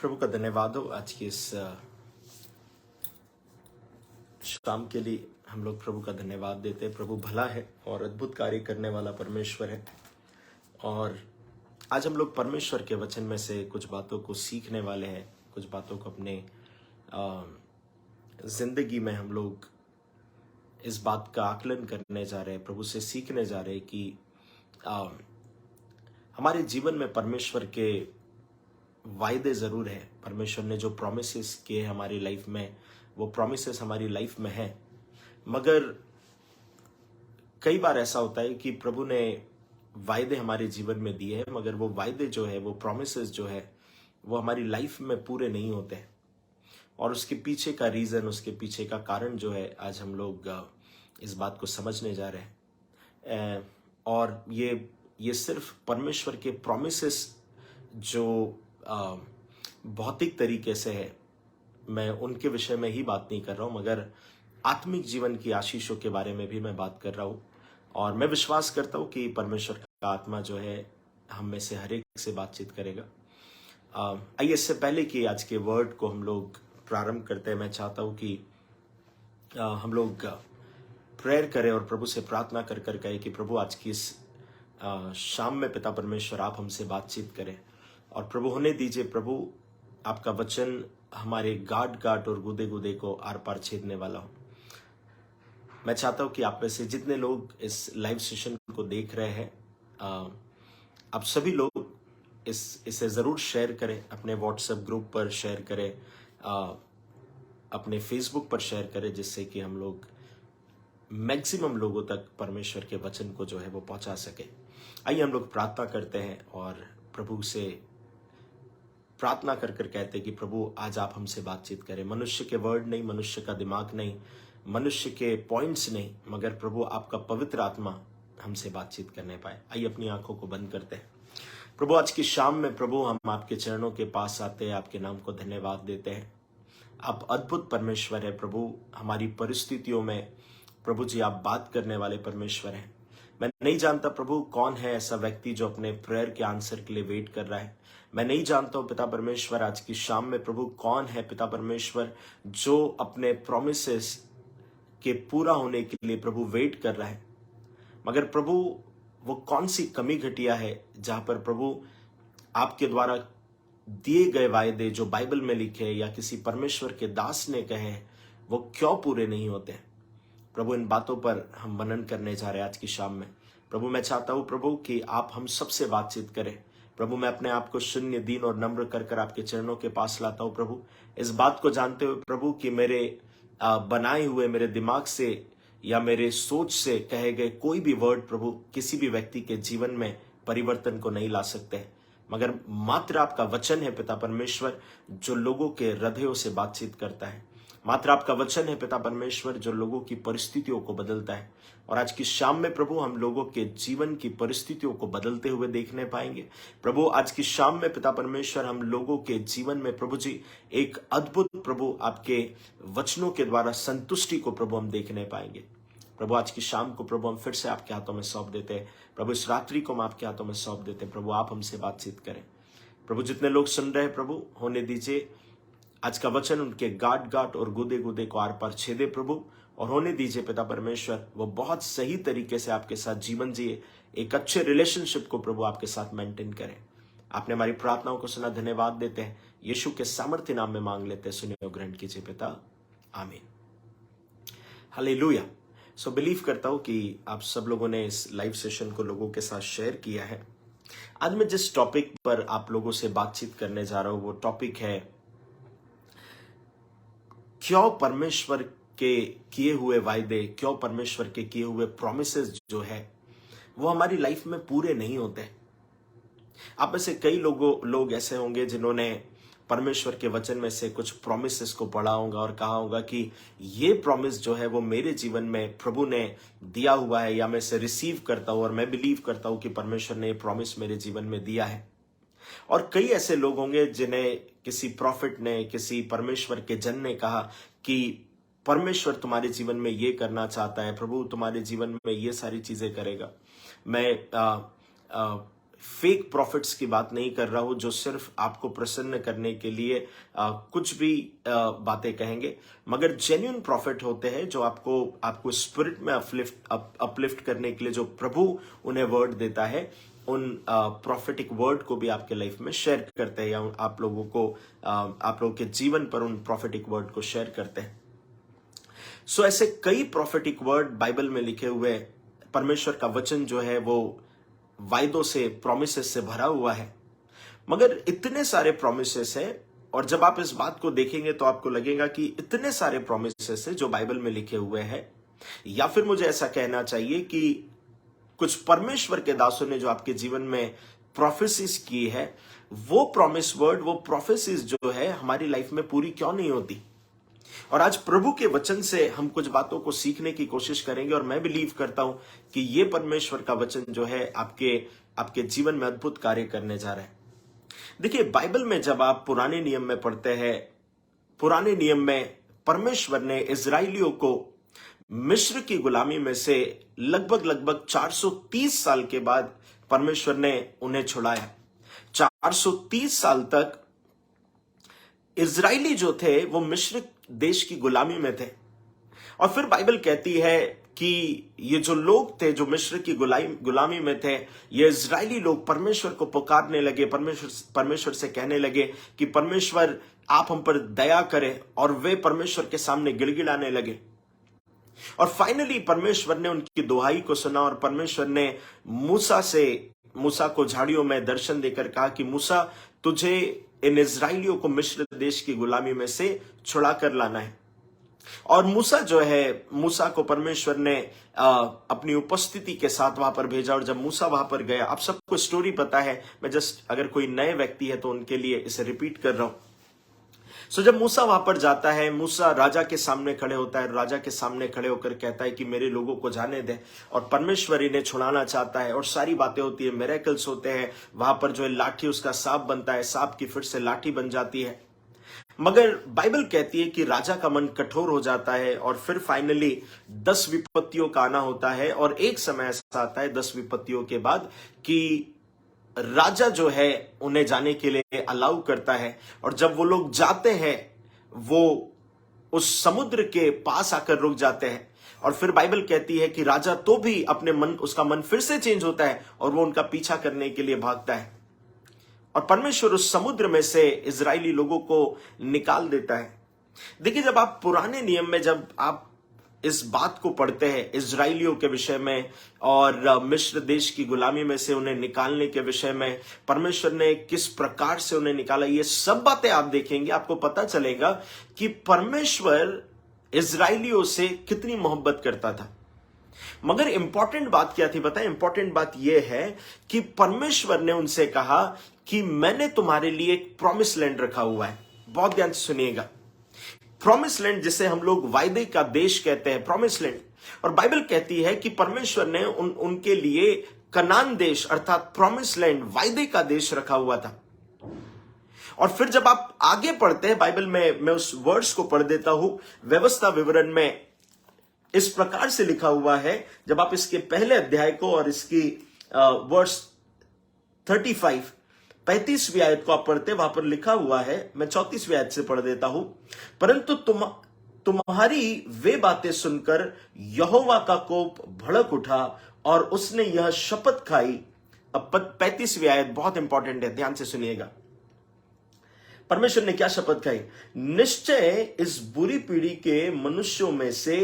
प्रभु का धन्यवाद हो आज की इस शाम के लिए। हम लोग प्रभु का धन्यवाद देते हैं। प्रभु भला है और अद्भुत कार्य करने वाला परमेश्वर है। और आज हम लोग परमेश्वर के वचन में से कुछ बातों को सीखने वाले हैं, कुछ बातों को अपने जिंदगी में हम लोग इस बात का आकलन करने जा रहे हैं, प्रभु से सीखने जा रहे हैं कि हमारे जीवन में परमेश्वर के वायदे जरूर है। परमेश्वर ने जो प्रॉमिसेस किए हमारी लाइफ में, वो प्रॉमिसेस हमारी लाइफ में है। मगर कई बार ऐसा होता है कि प्रभु ने वायदे हमारे जीवन में दिए हैं, मगर वो वायदे जो है, वो प्रॉमिसेस जो है, वो हमारी लाइफ में पूरे नहीं होते हैं। और उसके पीछे का रीजन, उसके पीछे का कारण जो है, आज हम लोग इस बात को समझने जा रहे हैं। और ये सिर्फ परमेश्वर के प्रॉमिसेस जो भौतिक तरीके से है, मैं उनके विषय में ही बात नहीं कर रहा हूं, मगर आत्मिक जीवन की आशीषों के बारे में भी मैं बात कर रहा हूं। और मैं विश्वास करता हूं कि परमेश्वर का आत्मा जो है हम में से हर एक से बातचीत करेगा। आइए, इससे पहले कि आज के वर्ड को हम लोग प्रारंभ करते हैं, मैं चाहता हूं कि हम लोग प्रेयर करें और प्रभु से प्रार्थना कर कर कहें कि प्रभु आज की इस शाम में पिता परमेश्वर आप हमसे बातचीत करें। और प्रभु होने दीजिए, प्रभु आपका वचन हमारे गांठ और गुदे गुदे को आर पार छेदने वाला हो। मैं चाहता हूं कि आप में से जितने लोग इस लाइव सेशन को देख रहे हैं, आप सभी लोग इसे जरूर शेयर करें, अपने व्हाट्सएप ग्रुप पर शेयर करें, अपने फेसबुक पर शेयर करें, जिससे कि हम लोग मैक्सिमम लोगों तक परमेश्वर के वचन को जो है वो पहुंचा सके। आइए हम लोग प्रार्थना करते हैं और प्रभु से प्रार्थना कर कर कहते हैं कि प्रभु आज आप हमसे बातचीत करें। मनुष्य के वर्ड नहीं, मनुष्य का दिमाग नहीं, मनुष्य के पॉइंट्स नहीं, मगर प्रभु आपका पवित्र आत्मा हमसे बातचीत करने पाए। आइए अपनी आंखों को बंद करते हैं। प्रभु आज की शाम में प्रभु हम आपके चरणों के पास आते हैं, आपके नाम को धन्यवाद देते हैं। आप अद्भुत परमेश्वर है प्रभु। हमारी परिस्थितियों में प्रभु जी आप बात करने वाले परमेश्वर हैं। मैं नहीं जानता प्रभु कौन है ऐसा व्यक्ति जो अपने प्रेयर के आंसर के लिए वेट कर रहा है। मैं नहीं जानता हूं पिता परमेश्वर आज की शाम में प्रभु कौन है पिता परमेश्वर जो अपने प्रोमिसेस के पूरा होने के लिए प्रभु वेट कर रहा है। मगर प्रभु वो कौन सी कमी घटिया है जहां पर प्रभु आपके द्वारा दिए गए वायदे जो बाइबल में लिखे या किसी परमेश्वर के दास ने कहे, वो क्यों पूरे नहीं होते। प्रभु इन बातों पर हम मनन करने जा रहे हैं आज की शाम में। प्रभु मैं चाहता हूं प्रभु कि आप हम सबसे बातचीत करें। प्रभु मैं अपने आप को शून्य, दीन और नम्र कर कर आपके चरणों के पास लाता हूं प्रभु, इस बात को जानते हुए प्रभु कि मेरे बनाए हुए, मेरे दिमाग से या मेरे सोच से कहे गए कोई भी वर्ड प्रभु किसी भी व्यक्ति के जीवन में परिवर्तन को नहीं ला सकते, मगर मात्र आपका वचन है पिता परमेश्वर जो लोगों के हृदयों से बातचीत करता है। मात्र आपका वचन है पिता परमेश्वर जो लोगों की परिस्थितियों को बदलता है। और आज की शाम में प्रभु हम लोगों के जीवन की परिस्थितियों को बदलते हुए देखने पाएंगे। प्रभु आज की शाम में पिता परमेश्वर हम लोगों के जीवन में प्रभु जी एक अद्भुत प्रभु आपके वचनों के द्वारा संतुष्टि को प्रभु हम देखने पाएंगे। प्रभु आज की शाम को प्रभु हम फिर से आपके हाथों में सौंप देते हैं। प्रभु इस रात्रि को हम आपके हाथों में सौंप देते हैं। प्रभु आप हमसे बातचीत करें। प्रभु जितने लोग सुन रहे हैं प्रभु होने दीजिए आज का वचन उनके गांठ और गुदे गुदे को आर पार छेदे प्रभु, और होने दीजिए पिता परमेश्वर वो बहुत सही तरीके से आपके साथ जीवन जिए, एक अच्छे रिलेशनशिप को प्रभु आपके साथ मेंटेन करें। आपने हमारी प्रार्थनाओं को सुना, धन्यवाद देते हैं। यीशु के सामर्थ्य नाम में मांग लेते हैं, सुनिए और ग्रहण कीजिए पिता, आमीन। हालेलुया। सो बिलीव करता हूं कि आप सब लोगों ने इस लाइव सेशन को लोगों के साथ शेयर किया है। आज मैं जिस टॉपिक पर आप लोगों से बातचीत करने जा रहा हूं वो टॉपिक है क्यों परमेश्वर के किए हुए वायदे, क्यों परमेश्वर के किए हुए प्रॉमिसेस जो है वो हमारी लाइफ में पूरे नहीं होते। आप में से कई लोग ऐसे होंगे जिन्होंने परमेश्वर के वचन में से कुछ प्रॉमिसेस को पढ़ा होगा और कहा होगा कि ये प्रॉमिस जो है वो मेरे जीवन में प्रभु ने दिया हुआ है, या मैं इसे रिसीव करता हूं और मैं बिलीव करता हूं कि परमेश्वर ने ये प्रॉमिस मेरे जीवन में दिया है। और कई ऐसे लोग होंगे जिन्हें किसी प्रॉफिट ने, किसी परमेश्वर के जन ने कहा कि परमेश्वर तुम्हारे जीवन में ये करना चाहता है, प्रभु तुम्हारे जीवन में ये सारी चीजें करेगा। मैं फेक प्रॉफिट्स की बात नहीं कर रहा हूं जो सिर्फ आपको प्रसन्न करने के लिए कुछ भी बातें कहेंगे, मगर जेन्युइन प्रॉफिट होते हैं जो आपको स्पिरिट में अपलिफ्ट करने के लिए जो प्रभु उन्हें वर्ड देता है, उन प्रॉफिटिक वर्ड को भी आपके लाइफ में शेयर करते हैं, या आप लोगों के जीवन पर उन प्रॉफिटिक वर्ड को शेयर करते हैं। सो ऐसे कई प्रॉफिटिक वर्ड बाइबल में लिखे हुए, परमेश्वर का वचन जो है वो वायदों से, प्रोमिसेस से भरा हुआ है, मगर इतने सारे प्रोमिसेस है, और जब आप इस बात को देखेंगे तो आपको लगेगा कि इतने सारे प्रोमिसेस है जो बाइबल में लिखे हुए हैं, या फिर मुझे ऐसा कहना चाहिए कि कुछ परमेश्वर के दासों ने जो आपके जीवन में प्रोफेसीज की है, वो प्रॉमिस वर्ड, वो प्रोफेसीज जो है हमारी लाइफ में पूरी क्यों नहीं होती। और आज प्रभु के वचन से हम कुछ बातों को सीखने की कोशिश करेंगे, और मैं बिलीव करता हूं कि ये परमेश्वर का वचन जो है आपके जीवन में अद्भुत कार्य करने जा रहा है। देखिए, बाइबल में जब आप पुराने नियम में पढ़ते हैं, पुराने नियम में परमेश्वर ने इजराइलियों को मिस्र की गुलामी में से लगभग 430 साल के बाद परमेश्वर ने उन्हें छुड़ाया। 430 साल तक इजराइली जो थे वो मिस्र देश की गुलामी में थे, और फिर बाइबल कहती है कि ये जो लोग थे जो मिस्र की गुलामी में थे, ये इजराइली लोग परमेश्वर को पुकारने लगे, परमेश्वर से कहने लगे कि परमेश्वर आप हम पर दया करें, और वे परमेश्वर के सामने गिड़गिड़ाने लगे। और फाइनली परमेश्वर ने उनकी दुहाई को सुना, और परमेश्वर ने मूसा को झाड़ियों में दर्शन देकर कहा कि मूसा, तुझे इन इजराइलियों को मिस्र देश की गुलामी में से छुड़ा कर लाना है। और मूसा को परमेश्वर ने अपनी उपस्थिति के साथ वहां पर भेजा, और जब मूसा वहां पर गया, आप सबको स्टोरी पता है, मैं जस्ट अगर कोई नए व्यक्ति है तो उनके लिए इसे रिपीट कर रहा हूं। सो जब मूसा वहां पर जाता है, मूसा राजा के सामने खड़े होता है, राजा के सामने खड़े होकर कहता है कि मेरे लोगों को जाने दे, और परमेश्वर इन्हें छुड़ाना चाहता है, और सारी बातें होती है, मिरेकल्स होते हैं, वहां पर जो है लाठी उसका सांप बनता है, सांप की फिर से लाठी बन जाती है। मगर बाइबल कहती है कि राजा का मन कठोर हो जाता है, और फिर फाइनली 10 विपत्तियों का आना होता है, और एक समय ऐसा आता है 10 विपत्तियों के बाद कि राजा जो है उन्हें जाने के लिए अलाउ करता है, और जब वो लोग जाते हैं वो उस समुद्र के पास आकर रुक जाते हैं, और फिर बाइबल कहती है कि राजा तो भी उसका मन फिर से चेंज होता है, और वो उनका पीछा करने के लिए भागता है, और परमेश्वर उस समुद्र में से इजरायली लोगों को निकाल देता है। देखिए, जब आप पुराने नियम में जब आप इस बात को पढ़ते हैं इजराइलियों के विषय में, और मिस्र देश की गुलामी में से उन्हें निकालने के विषय में, परमेश्वर ने किस प्रकार से उन्हें निकाला, ये सब बातें आप देखेंगे, आपको पता चलेगा कि परमेश्वर इजराइलियों से कितनी मोहब्बत करता था। मगर इंपॉर्टेंट बात क्या थी पता है? इंपॉर्टेंट बात यह है कि परमेश्वर ने उनसे कहा कि मैंने तुम्हारे लिए एक प्रॉमिस लैंड रखा हुआ है। बहुत ध्यान से सुनिएगा, प्रॉमिस लैंड जिसे हम लोग वायदे का देश कहते हैं, प्रॉमिस लैंड। और बाइबल कहती है कि परमेश्वर ने उनके लिए कनान देश अर्थात प्रॉमिस लैंड, वायदे का देश रखा हुआ था। और फिर जब आप आगे पढ़ते हैं बाइबल में, मैं उस वर्ड्स को पढ़ देता हूं, व्यवस्था विवरण में इस प्रकार से लिखा हुआ है, जब आप इसके पहले अध्याय को और इसकी वर्स 35वीं आयत को आप पढ़ते, वहां पर लिखा हुआ है, मैं 34वीं आयत से पढ़ देता हूं, परंतु तुम्हारी वे बातें सुनकर यहोवा का कोप भड़क उठा और उसने यह शपथ खाई। अब 35वीं आयत बहुत इंपॉर्टेंट है, ध्यान से सुनिएगा। परमेश्वर ने क्या शपथ खाई? निश्चय इस बुरी पीढ़ी के मनुष्यों में से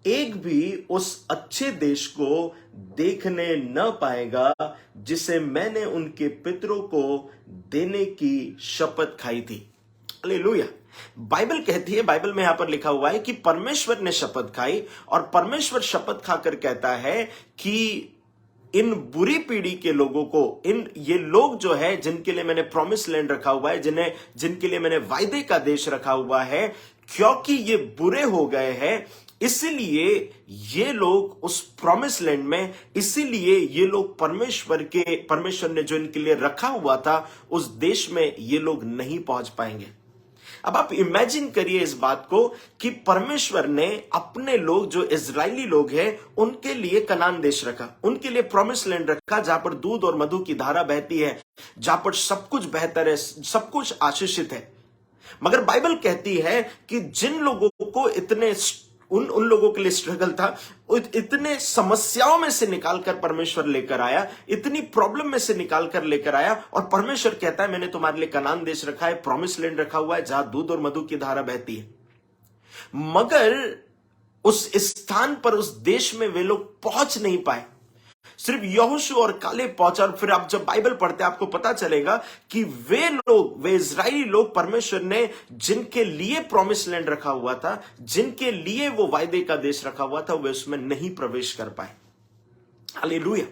एक भी उस अच्छे देश को देखने न पाएगा जिसे मैंने उनके पितरों को देने की शपथ खाई थी। हालेलुया। बाइबल कहती है, बाइबल में यहां पर लिखा हुआ है कि परमेश्वर ने शपथ खाई, और परमेश्वर शपथ खाकर कहता है कि इन बुरी पीढ़ी के लोगों को, ये लोग जो है जिनके लिए मैंने प्रॉमिस लैंड रखा हुआ है, जिनके लिए मैंने वायदे का देश रखा हुआ है, क्योंकि ये बुरे हो गए हैं, इसीलिए ये लोग उस प्रॉमिस लैंड में, इसीलिए ये लोग परमेश्वर ने जो इनके लिए रखा हुआ था उस देश में ये लोग नहीं पहुंच पाएंगे। अब आप इमेजिन करिए इस बात को कि परमेश्वर ने अपने लोग जो इजरायली लोग हैं उनके लिए कनान देश रखा, उनके लिए प्रॉमिस लैंड रखा, जहां पर दूध और मधु की धारा बहती है, जहां पर सब कुछ बेहतर है, सब कुछ आशीषित है। मगर बाइबल कहती है कि जिन लोगों को इतने उन लोगों के लिए स्ट्रगल था, इतने समस्याओं में से निकालकर परमेश्वर लेकर आया, इतनी प्रॉब्लम में से निकालकर लेकर आया, और परमेश्वर कहता है मैंने तुम्हारे लिए कनान देश रखा है, प्रॉमिस लैंड रखा हुआ है, जहां दूध और मधु की धारा बहती है। मगर उस स्थान पर, उस देश में वे लोग पहुंच नहीं पाए। सिर्फ यहोशू और कालेब पहुंचा। और फिर आप जब बाइबल पढ़ते हैं आपको पता चलेगा कि वे लोग, वे इजरायली लोग, परमेश्वर ने जिनके लिए प्रॉमिस लैंड रखा हुआ था, जिनके लिए वो वायदे का देश रखा हुआ था, वे उसमें नहीं प्रवेश कर पाए। हालेलुया।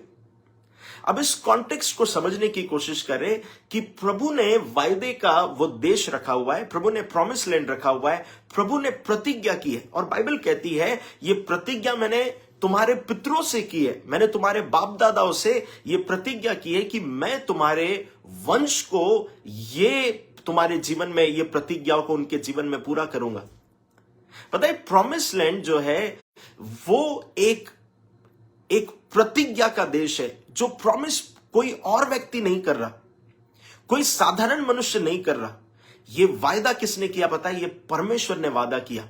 अब इस कॉन्टेक्स्ट को समझने की कोशिश करें कि प्रभु ने वायदे का वो देश रखा हुआ है, प्रभु ने प्रॉमिस लैंड रखा हुआ है, प्रभु ने प्रतिज्ञा की है। और बाइबल कहती है ये प्रतिज्ञा मैंने तुम्हारे पितरों से की है, मैंने तुम्हारे बाप दादाओं से ये प्रतिज्ञा की है कि मैं तुम्हारे वंश को, ये तुम्हारे जीवन में, ये प्रतिज्ञाओं को उनके जीवन में पूरा करूंगा। पता है प्रॉमिस लैंड जो है वो एक प्रतिज्ञा का देश है, जो प्रॉमिस कोई और व्यक्ति नहीं कर रहा, कोई साधारण मनुष्य नहीं कर रहा। ये वायदा किसने किया पता है? ये परमेश्वर ने वादा किया।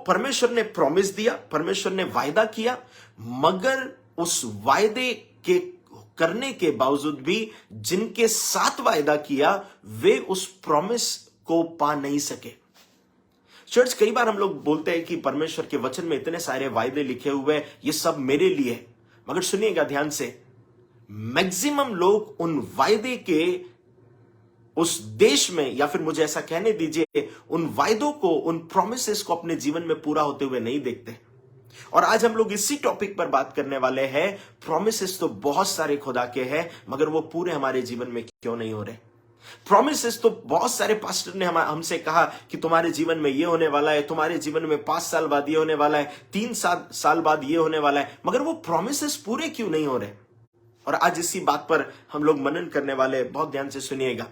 परमेश्वर ने प्रॉमिस दिया, परमेश्वर ने वायदा किया, मगर उस वायदे के करने के बावजूद भी जिनके साथ वायदा किया वे उस प्रॉमिस को पा नहीं सके। चर्च, कई बार हम लोग बोलते हैं कि परमेश्वर के वचन में इतने सारे वायदे लिखे हुए हैं, ये सब मेरे लिए है। मगर सुनिएगा ध्यान से, मैक्सिमम लोग उन वायदे के उस देश में, या फिर मुझे ऐसा कहने दीजिए, उन वायदों को, उन प्रोमिसेस को अपने जीवन में पूरा होते हुए नहीं देखते। और आज हम लोग इसी टॉपिक पर बात करने वाले हैं। प्रोमिसेस तो बहुत सारे खुदा के हैं, मगर वो पूरे हमारे जीवन में क्यों नहीं हो रहे? प्रोमिसेस तो बहुत सारे पास्टर ने हमसे कहा कि तुम्हारे जीवन में ये होने वाला है, तुम्हारे जीवन में 5 साल बाद ये होने वाला है, 3 साल बाद ये होने वाला है, मगर वो प्रोमिसेस पूरे क्यों नहीं हो रहे? और आज इसी बात पर हम लोग मनन करने वाले। बहुत ध्यान से सुनिएगा।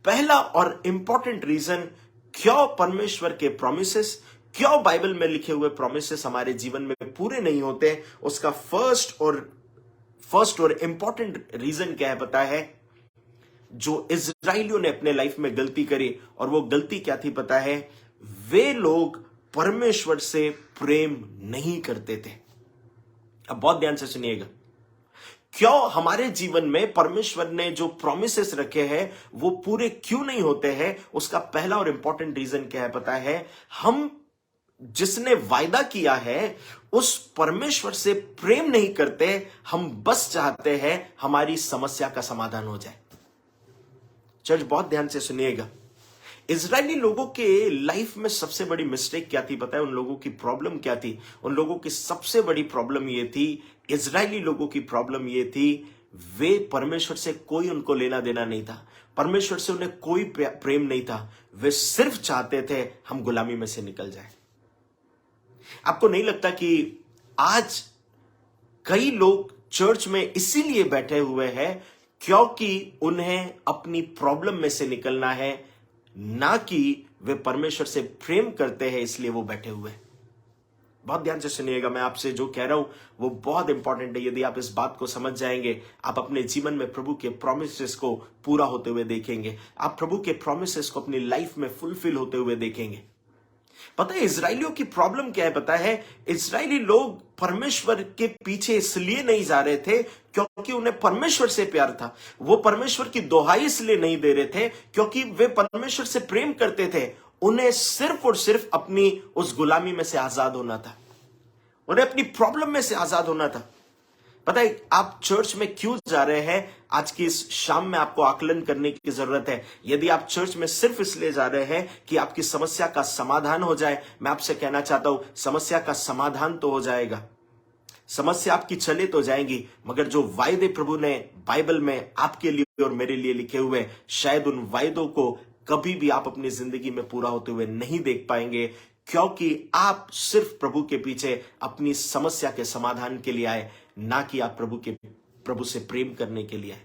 पहला और इंपॉर्टेंट रीजन क्यों परमेश्वर के प्रोमिसेस, क्यों बाइबल में लिखे हुए प्रोमिसेस हमारे जीवन में पूरे नहीं होते, उसका फर्स्ट और इंपॉर्टेंट रीजन क्या है पता है? जो इजराइलियों ने अपने लाइफ में गलती करी, और वो गलती क्या थी पता है? वे लोग परमेश्वर से प्रेम नहीं करते थे। अब बहुत ध्यान से सुनिएगा, क्यों हमारे जीवन में परमेश्वर ने जो प्रोमिसेस रखे हैं वो पूरे क्यों नहीं होते हैं? उसका पहला और इंपॉर्टेंट रीजन क्या है पता है? हम जिसने वायदा किया है उस परमेश्वर से प्रेम नहीं करते, हम बस चाहते हैं हमारी समस्या का समाधान हो जाए। चर्च, बहुत ध्यान से सुनिएगा। इजरायली लोगों के लाइफ में सबसे बड़ी मिस्टेक क्या थी पता है? उन लोगों की प्रॉब्लम क्या थी? उन लोगों की सबसे बड़ी प्रॉब्लम ये थी, इजरायली लोगों की प्रॉब्लम ये थी, वे परमेश्वर से कोई उनको लेना देना नहीं था, परमेश्वर से उन्हें कोई प्रेम नहीं था। वे सिर्फ चाहते थे हम गुलामी में से निकल जाए। आपको नहीं लगता कि आज कई लोग चर्च में इसीलिए बैठे हुए हैं क्योंकि उन्हें अपनी प्रॉब्लम में से निकलना है, ना कि वे परमेश्वर से प्रेम करते हैं इसलिए वो बैठे हुए हैं। बहुत ध्यान से सुनिएगा, मैं आपसे जो कह रहा हूं वो बहुत इंपॉर्टेंट है। यदि आप इस बात को समझ जाएंगे, आप अपने जीवन में प्रभु के प्रोमिसेस को पूरा होते हुए देखेंगे, आप प्रभु के प्रोमिसेस को अपनी लाइफ में फुलफिल होते हुए देखेंगे। पता है इजरायलियों की प्रॉब्लम क्या है पता है? इजरायली लोग परमेश्वर के पीछे इसलिए नहीं जा रहे थे क्योंकि उन्हें परमेश्वर से प्यार था। वो परमेश्वर की दोहाई इसलिए नहीं दे रहे थे क्योंकि वे परमेश्वर से प्रेम करते थे। उन्हें सिर्फ और सिर्फ अपनी उस गुलामी में से आजाद होना था, उन्हें अपनी प्रॉब्लम में से आजाद होना था। पता है आप चर्च में क्यों जा रहे हैं? आज की इस शाम में आपको आकलन करने की जरूरत है। यदि आप चर्च में सिर्फ इसलिए जा रहे हैं कि आपकी समस्या का समाधान हो जाए, मैं आपसे कहना चाहता हूं समस्या का समाधान तो हो जाएगा, समस्या आपकी चले तो जाएंगी, मगर जो वायदे प्रभु ने बाइबल में आपके लिए और मेरे लिए लिखे हुए, शायद उन वायदों को कभी भी आप अपनी जिंदगी में पूरा होते हुए नहीं देख पाएंगे, क्योंकि आप सिर्फ प्रभु के पीछे अपनी समस्या के समाधान के लिए आए, ना कि आप प्रभु से प्रेम करने के लिए आए।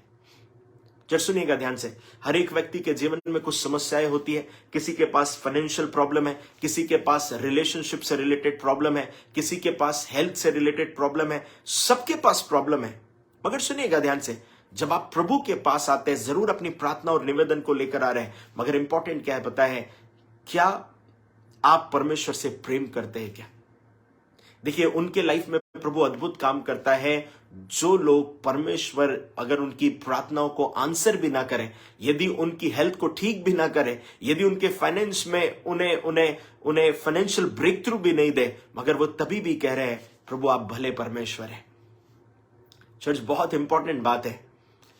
चर्च सुनिएगा ध्यान से, हर एक व्यक्ति के जीवन में कुछ समस्याएं होती है। किसी के पास फाइनेंशियल प्रॉब्लम है, किसी के पास रिलेशनशिप से रिलेटेड प्रॉब्लम है, किसी के पास हेल्थ से रिलेटेड प्रॉब्लम है, सबके पास प्रॉब्लम है। मगर सुनिएगा ध्यान से, जब आप प्रभु के पास आते हैं, जरूर अपनी प्रार्थना और निवेदन को लेकर आ रहे हैं, मगर इंपॉर्टेंट क्या है पता है? क्या आप परमेश्वर से प्रेम करते हैं क्या? देखिए, उनके लाइफ में प्रभु अद्भुत काम करता है। जो लोग परमेश्वर अगर उनकी प्रार्थनाओं को आंसर भी ना करें, यदि उनकी हेल्थ को ठीक भी ना करें, यदि उनके फाइनेंस में उन्हें उन्हें उन्हें फाइनेंशियल ब्रेक थ्रू भी नहीं दे, मगर वो तभी भी कह रहे हैं, प्रभु आप भले परमेश्वर हैं। चर्च, बहुत इंपॉर्टेंट बात है,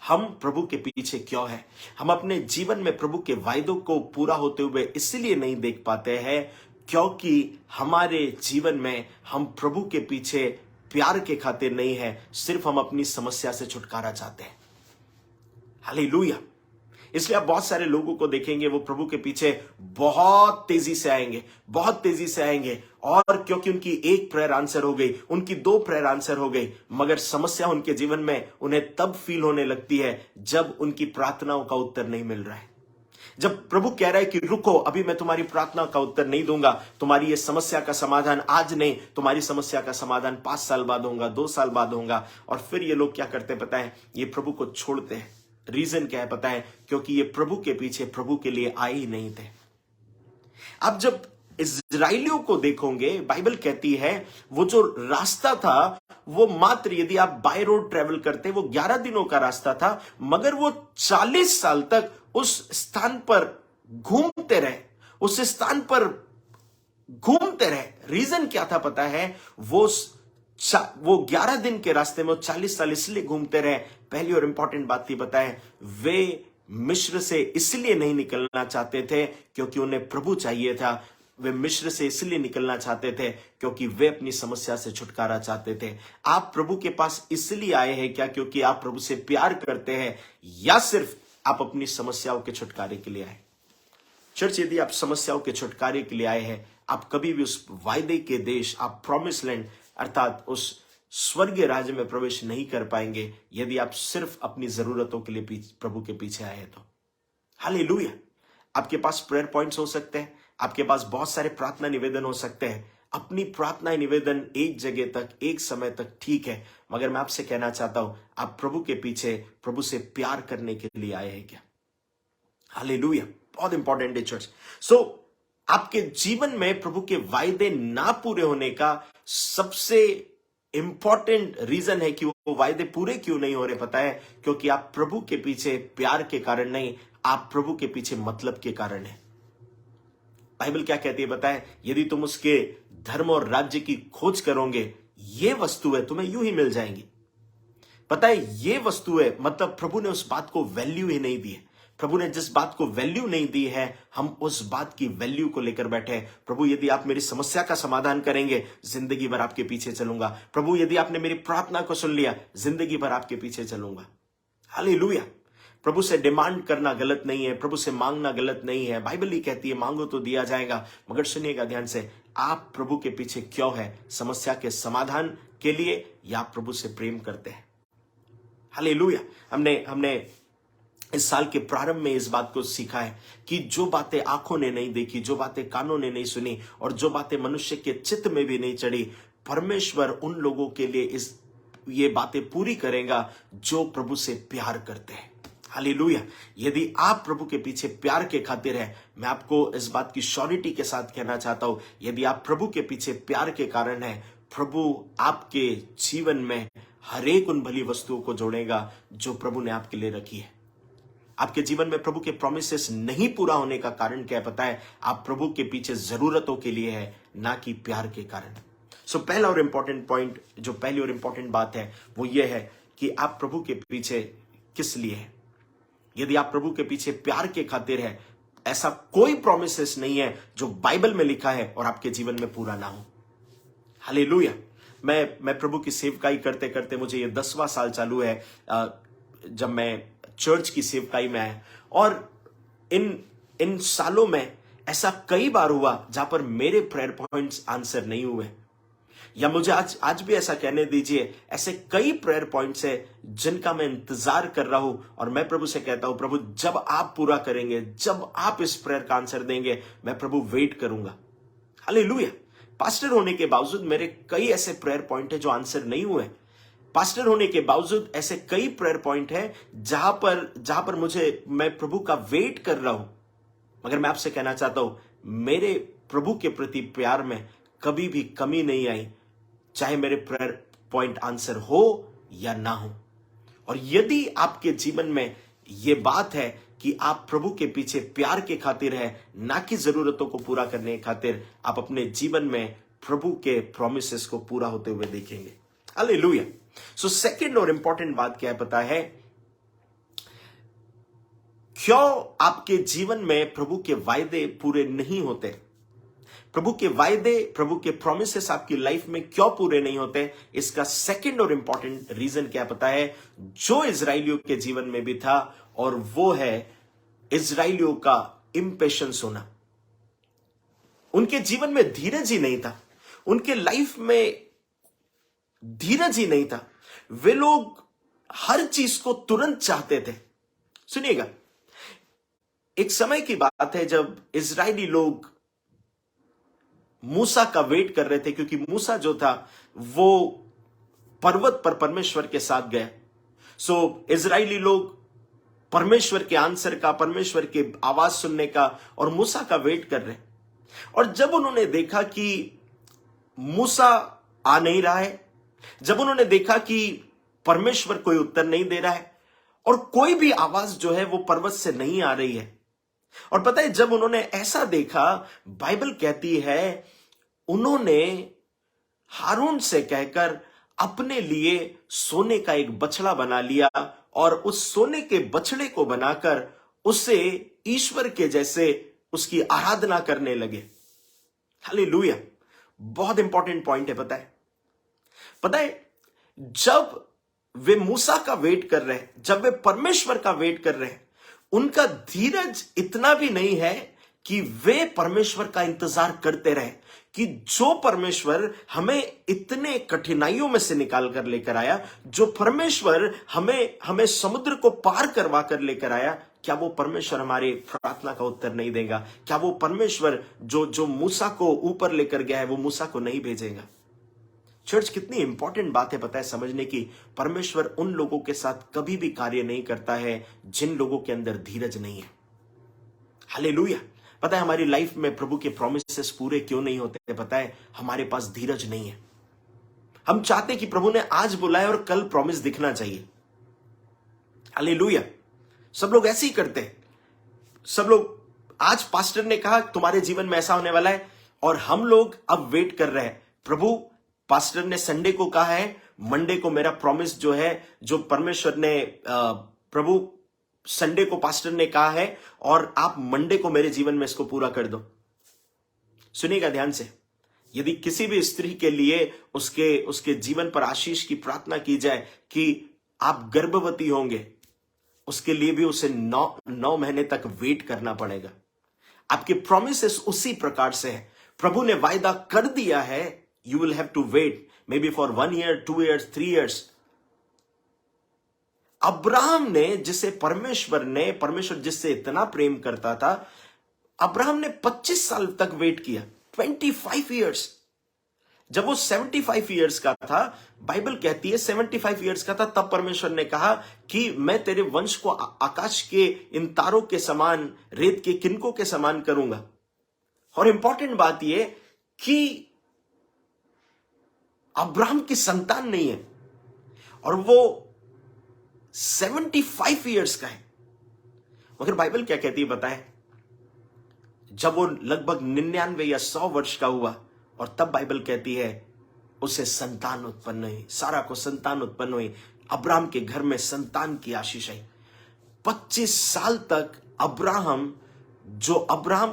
हम प्रभु के पीछे क्यों हैं? हम अपने जीवन में प्रभु के वायदों को पूरा होते हुए इसलिए नहीं देख पाते हैं क्योंकि हमारे जीवन में हम प्रभु के पीछे प्यार के खातिर नहीं है, सिर्फ हम अपनी समस्या से छुटकारा चाहते हैं। हालेलुया। इसलिए आप बहुत सारे लोगों को देखेंगे, वो प्रभु के पीछे बहुत तेजी से आएंगे, बहुत तेजी से आएंगे, और क्योंकि उनकी एक प्रेयर आंसर हो गई, उनकी 2 प्रेयर आंसर हो गई, मगर समस्या उनके जीवन में उन्हें तब फील होने लगती है जब उनकी प्रार्थनाओं का उत्तर नहीं मिल रहा है। जब प्रभु कह रहा है कि रुको, अभी मैं तुम्हारी प्रार्थना का उत्तर नहीं दूंगा, तुम्हारी ये समस्या का समाधान आज नहीं, तुम्हारी समस्या का समाधान 5 साल बाद होगा, 2 साल बाद होगा। और फिर ये लोग क्या करते पता है? ये प्रभु को छोड़ते हैं। रीजन क्या है पता है? क्योंकि ये प्रभु के पीछे प्रभु के लिए आए ही नहीं थे। अब जब इजराइलियों को देखोगे, बाइबल कहती है वो जो रास्ता था वो मात्र, यदि आप बाय रोड ट्रेवल करते, वो 11 दिनों का रास्ता था, मगर वो 40 साल तक उस स्थान पर घूमते रहे, उस स्थान पर घूमते रहे। रीजन क्या था पता है? वो 11 दिन के रास्ते में 40 साल इसलिए घूमते रहे। पहली और इंपॉर्टेंट बात थी पता है? वे मिस्र से इसलिए नहीं निकलना चाहते थे क्योंकि उन्हें प्रभु चाहिए था। वे मिस्र से इसलिए निकलना चाहते थे क्योंकि वे अपनी समस्या से छुटकारा चाहते थे। आप प्रभु के पास इसलिए आए हैं क्या क्योंकि आप प्रभु से प्यार करते हैं, या सिर्फ आप अपनी समस्याओं के छुटकारे के लिए आए? चर्च, यदि आप समस्याओं के छुटकारे के लिए आए हैं, आप कभी भी उस वायदे के देश, आप प्रॉमिस लैंड अर्थात उस स्वर्गीय राज्य में प्रवेश नहीं कर पाएंगे यदि आप सिर्फ अपनी जरूरतों के लिए प्रभु के पीछे आए हैं तो। हालेलुया। आपके पास प्रेयर पॉइंट्स हो सकते हैं, आपके पास बहुत सारे प्रार्थना निवेदन हो सकते हैं। अपनी प्रार्थना निवेदन एक जगह तक, एक समय तक ठीक है, मगर मैं आपसे कहना चाहता हूं, आप प्रभु के पीछे प्रभु से प्यार करने के लिए आए हैं क्या? हालेलुया। बहुत इंपॉर्टेंट है चर्च। आपके जीवन में प्रभु के वायदे ना पूरे होने का सबसे इंपॉर्टेंट रीजन है कि वो वायदे पूरे क्यों नहीं हो रहे पता है? क्योंकि आप प्रभु के पीछे प्यार के कारण नहीं, आप प्रभु के पीछे मतलब के कारण है। बाइबल क्या कहती है बताएं? यदि तुम उसके धर्म और राज्य की खोज करोगे, ये वस्तुएं तुम्हें यूं ही मिल जाएंगी। पता है, ये वस्तुएं, मतलब प्रभु ने उस बात को वैल्यू ही नहीं दी है। प्रभु ने जिस बात को वैल्यू नहीं दी है, हम उस बात की वैल्यू को लेकर बैठे हैं। प्रभु, यदि आप मेरी समस्या का समाधान करेंगे, जिंदगी भर आपके पीछे चलूंगा। प्रभु, यदि आपने मेरी प्रार्थना को सुन लिया, जिंदगी भर आपके पीछे चलूंगा। हालेलुया। प्रभु से डिमांड करना गलत नहीं है, प्रभु से मांगना गलत नहीं है। बाइबल ही कहती है मांगो तो दिया जाएगा। मगर सुनिएगा ध्यान से, आप प्रभु के पीछे क्यों है? समस्या के समाधान के लिए, या आप प्रभु से प्रेम करते हैं? हालेलुया। हमने इस साल के प्रारंभ में इस बात को सीखा है कि जो बातें आंखों ने नहीं देखी, जो बातें कानों ने नहीं सुनी, और जो बातें मनुष्य के चित्त में भी नहीं चढ़ी, परमेश्वर उन लोगों के लिए ये बातें पूरी करेगा जो प्रभु से प्यार करते हैं। हालेलुया। यदि आप प्रभु के पीछे प्यार के खातिर है, मैं आपको इस बात की श्योरिटी के साथ कहना चाहता हूं, यदि आप प्रभु के पीछे प्यार के कारण है, प्रभु आपके जीवन में हर एक उन भली वस्तुओं को जोड़ेगा जो प्रभु ने आपके लिए रखी है। आपके जीवन में प्रभु के प्रोमिसेस नहीं पूरा होने का कारण क्या है पता है? आप प्रभु के पीछे जरूरतों के लिए है, ना कि प्यार के कारण। पहला और इंपॉर्टेंट पॉइंट, जो पहली और इंपॉर्टेंट बात है, वो ये है कि आप प्रभु के पीछे किस लिए है। यदि आप प्रभु के पीछे प्यार के खातिर है, ऐसा कोई प्रोमिसेस नहीं है जो बाइबल में लिखा है और आपके जीवन में पूरा ना हो। हालेलुया। मैं प्रभु की सेवकाई करते करते, मुझे ये 10वां साल चालू है जब मैं चर्च की सेवकाई में आया, और इन सालों में ऐसा कई बार हुआ जहां पर मेरे प्रेयर पॉइंट्स आंसर नहीं हुए। या मुझे आज आज भी ऐसा कहने दीजिए, ऐसे कई प्रेयर पॉइंट्स है जिनका मैं इंतजार कर रहा हूं और मैं प्रभु से कहता हूं, प्रभु जब आप पूरा करेंगे, जब आप इस प्रेयर का आंसर देंगे, मैं प्रभु वेट करूंगा। हालेलुया। पास्टर होने के बावजूद मेरे कई ऐसे प्रेयर पॉइंट है जो आंसर नहीं हुए। पास्टर होने के बावजूद ऐसे कई प्रेयर पॉइंट है जहां पर मैं प्रभु का वेट कर रहा हूं। मगर मैं आपसे कहना चाहता हूं, मेरे प्रभु के प्रति प्यार में कभी भी कमी नहीं आई, चाहे मेरे प्रेयर पॉइंट आंसर हो या ना हो। और यदि आपके जीवन में यह बात है कि आप प्रभु के पीछे प्यार के खातिर है, ना कि जरूरतों को पूरा करने के खातिर, आप अपने जीवन में प्रभु के प्रोमिसेस को पूरा होते हुए देखेंगे। हालेलुया। सो सेकंड और इंपॉर्टेंट बात क्या है पता है? क्यों आपके जीवन में प्रभु के वायदे पूरे नहीं होते? प्रभु के वायदे, प्रभु के प्रोमिसेस आपकी लाइफ में क्यों पूरे नहीं होते? इसका सेकंड और इंपॉर्टेंट रीजन क्या पता है? जो इजराइलियों के जीवन में भी था, और वो है इजराइलियों का इंपेशेंस होना। उनके जीवन में धीरज ही नहीं था, उनके लाइफ में धीरज ही नहीं था। वे लोग हर चीज को तुरंत चाहते थे। सुनिएगा, एक समय की बात है जब इजरायली लोग मूसा का वेट कर रहे थे, क्योंकि मूसा जो था वो पर्वत पर परमेश्वर के साथ गए। सो इजरायली लोग परमेश्वर के आंसर का, परमेश्वर के आवाज सुनने का और मूसा का वेट कर रहे। और जब उन्होंने देखा कि मूसा आ नहीं रहा है, जब उन्होंने देखा कि परमेश्वर कोई उत्तर नहीं दे रहा है और कोई भी आवाज जो है वो पर्वत से नहीं आ रही है, और पता है जब उन्होंने ऐसा देखा, बाइबल कहती है उन्होंने हारून से कहकर अपने लिए सोने का एक बछड़ा बना लिया और उस सोने के बछड़े को बनाकर उसे ईश्वर के जैसे उसकी आराधना करने लगे। हालेलुया। बहुत इंपॉर्टेंट पॉइंट है। पता है जब वे मूसा का वेट कर रहे हैं, जब वे परमेश्वर का वेट कर रहे हैं, उनका धीरज इतना भी नहीं है कि वे परमेश्वर का इंतजार करते रहे कि जो परमेश्वर हमें इतने कठिनाइयों में से निकाल कर लेकर आया, जो परमेश्वर हमें समुद्र को पार करवा कर लेकर आया, क्या वो परमेश्वर हमारी प्रार्थना का उत्तर नहीं देगा? क्या वो परमेश्वर जो मूसा को ऊपर लेकर गया है, वो मूसा को नहीं भेजेगा? चर्च, कितनी इंपॉर्टेंट बात है पता है समझने की। परमेश्वर उन लोगों के साथ कभी भी कार्य नहीं करता है जिन लोगों के अंदर धीरज नहीं है। हालेलुया। पता है हमारी लाइफ में प्रभु के प्रोमिसेस पूरे क्यों नहीं होते? पता है हमारे पास धीरज नहीं है। हम चाहते कि प्रभु ने आज बुलाया और कल प्रॉमिस दिखना चाहिए। हालेलुया। सब लोग ऐसे ही करते हैं। सब लोग, आज पास्टर ने कहा तुम्हारे जीवन में ऐसा होने वाला है, और हम लोग अब वेट कर रहे हैं, प्रभु पास्टर ने संडे को कहा है, मंडे को मेरा प्रॉमिस जो है, जो परमेश्वर ने प्रभु संडे को पास्टर ने कहा है, और आप मंडे को मेरे जीवन में इसको पूरा कर दो। सुनिएगा ध्यान से, यदि किसी भी स्त्री के लिए उसके जीवन पर आशीष की प्रार्थना की जाए कि आप गर्भवती होंगे, उसके लिए भी उसे 9 महीने तक वेट करना पड़ेगा। आपके प्रोमिसेस उसी प्रकार से है। प्रभु ने वायदा कर दिया है, you will have to wait maybe for 1 year, 2 years, 3 years। Abraham ने, परमेश्वर जिससे इतना प्रेम करता था, अब्राहम ने 25 साल तक वेट किया, 25 years। जब वो 75 years का था, बाइबल कहती है 75 years का था, तब परमेश्वर ने कहा कि मैं तेरे वंश को आकाश के इन तारों के समान, रेत के किनकों के समान करूंगा। और इंपॉर्टेंट बात यह कि अब्राहम की संतान नहीं है और वो 75 years का है। मगर बाइबल क्या कहती है बताए? जब वो लगभग 99 या 100 वर्ष का हुआ, और तब बाइबल कहती है उसे संतान उत्पन्न हुई, सारा को संतान उत्पन्न हुई, अब्राहम के घर में संतान की आशीष आई। 25 साल तक अब्राहम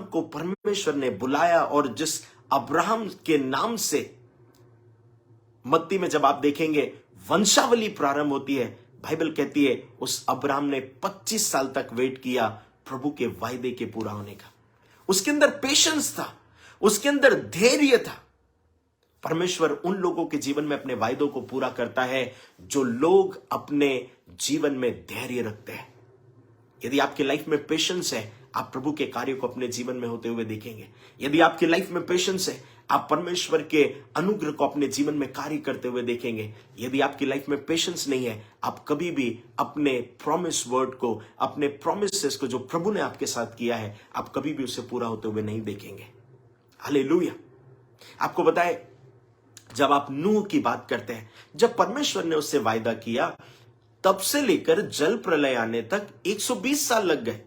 को परमेश्वर ने बुलाया, और जिस अब्राहम के नाम से मत्ती में जब आप देखेंगे वंशावली प्रारंभ होती है, बाइबल कहती है उस अब्राहम ने 25 साल तक वेट किया प्रभु के वायदे के पूरा होने का। उसके अंदर पेशेंस था, उसके अंदर धैर्य था। परमेश्वर उन लोगों के जीवन में अपने वायदों को पूरा करता है जो लोग अपने जीवन में धैर्य रखते हैं। यदि आपकी लाइफ में पेशेंस है, आप प्रभु के कार्य को अपने जीवन में होते हुए देखेंगे। यदि आपकी लाइफ में पेशेंस है, आप परमेश्वर के अनुग्रह को अपने जीवन में कार्य करते हुए देखेंगे। यदि आपकी लाइफ में पेशेंस नहीं है, आप कभी भी अपने प्रॉमिस वर्ड को, अपने प्रॉमिसेस को जो प्रभु ने आपके साथ किया है, आप कभी भी उसे पूरा होते हुए नहीं देखेंगे। हालेलुया। आपको बताए, जब आप नूह की बात करते हैं, जब परमेश्वर ने उससे वायदा किया, तब से लेकर जल प्रलय आने तक 120 साल लग गए।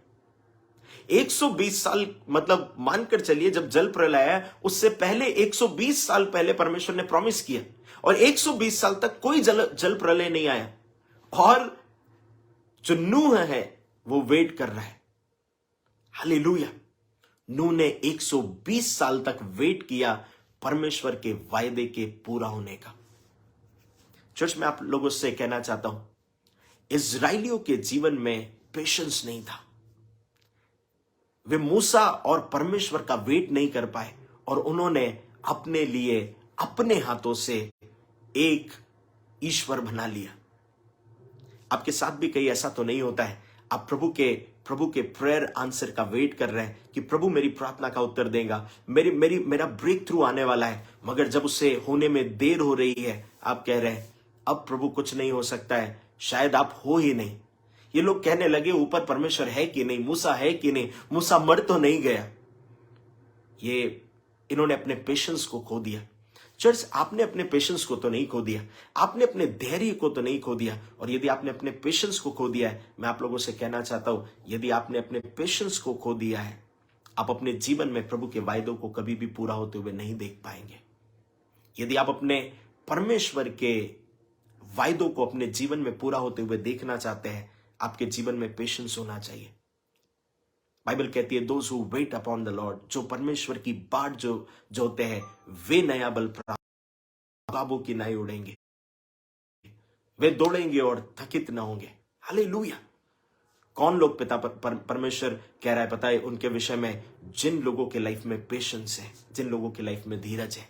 120 साल मतलब मानकर चलिए, जब जल प्रलय आया उससे पहले 120 साल पहले परमेश्वर ने प्रॉमिस किया, और 120 साल तक कोई जल प्रलय नहीं आया, और जो नूह है वो वेट कर रहा है। हालेलुया। नूह ने 120 साल तक वेट किया परमेश्वर के वायदे के पूरा होने का। चर्च में आप लोगों से कहना चाहता हूं, इजराइलियों के जीवन में पेशेंस नहीं था। वे मूसा और परमेश्वर का वेट नहीं कर पाए, और उन्होंने अपने लिए अपने हाथों से एक ईश्वर बना लिया। आपके साथ भी कहीं ऐसा तो नहीं होता है, आप प्रभु के प्रेयर आंसर का वेट कर रहे हैं कि प्रभु मेरी प्रार्थना का उत्तर देगा, मेरा ब्रेक थ्रू आने वाला है, मगर जब उसे होने में देर हो रही है, आप कह रहे हैं अब प्रभु कुछ नहीं हो सकता है, शायद आप हो ही नहीं। ये लोग कहने लगे ऊपर परमेश्वर है कि नहीं, मूसा है कि नहीं, मूसा मर तो नहीं गया। इन्होंने अपने पेशेंस को खो दिया। चर्च, आपने अपने पेशेंस को तो नहीं खो दिया, आपने अपने धैर्य को तो नहीं खो दिया। और यदि आपने अपने पेशेंस को खो दिया है, मैं आप लोगों से कहना चाहता हूं, यदि आपने अपने पेशेंस को खो दिया है, आप अपने जीवन में प्रभु के वायदों को कभी भी पूरा होते हुए नहीं देख पाएंगे। यदि आप अपने परमेश्वर के वायदों को अपने जीवन में पूरा होते हुए देखना चाहते हैं, आपके जीवन में पेशेंस होना चाहिए। बाइबल कहती है, those who weight upon the Lord, जो परमेश्वर की बाट जो होते हैं, वे नया बल प्राप्त, बाबों की नाई उड़ेंगे, वे दौड़ेंगे और थकित ना होंगे। हालेलुया। कौन लोग पिता परमेश्वर कह रहा है पता है उनके विषय में? जिन लोगों के लाइफ में पेशेंस है, जिन लोगों के लाइफ में धीरज है।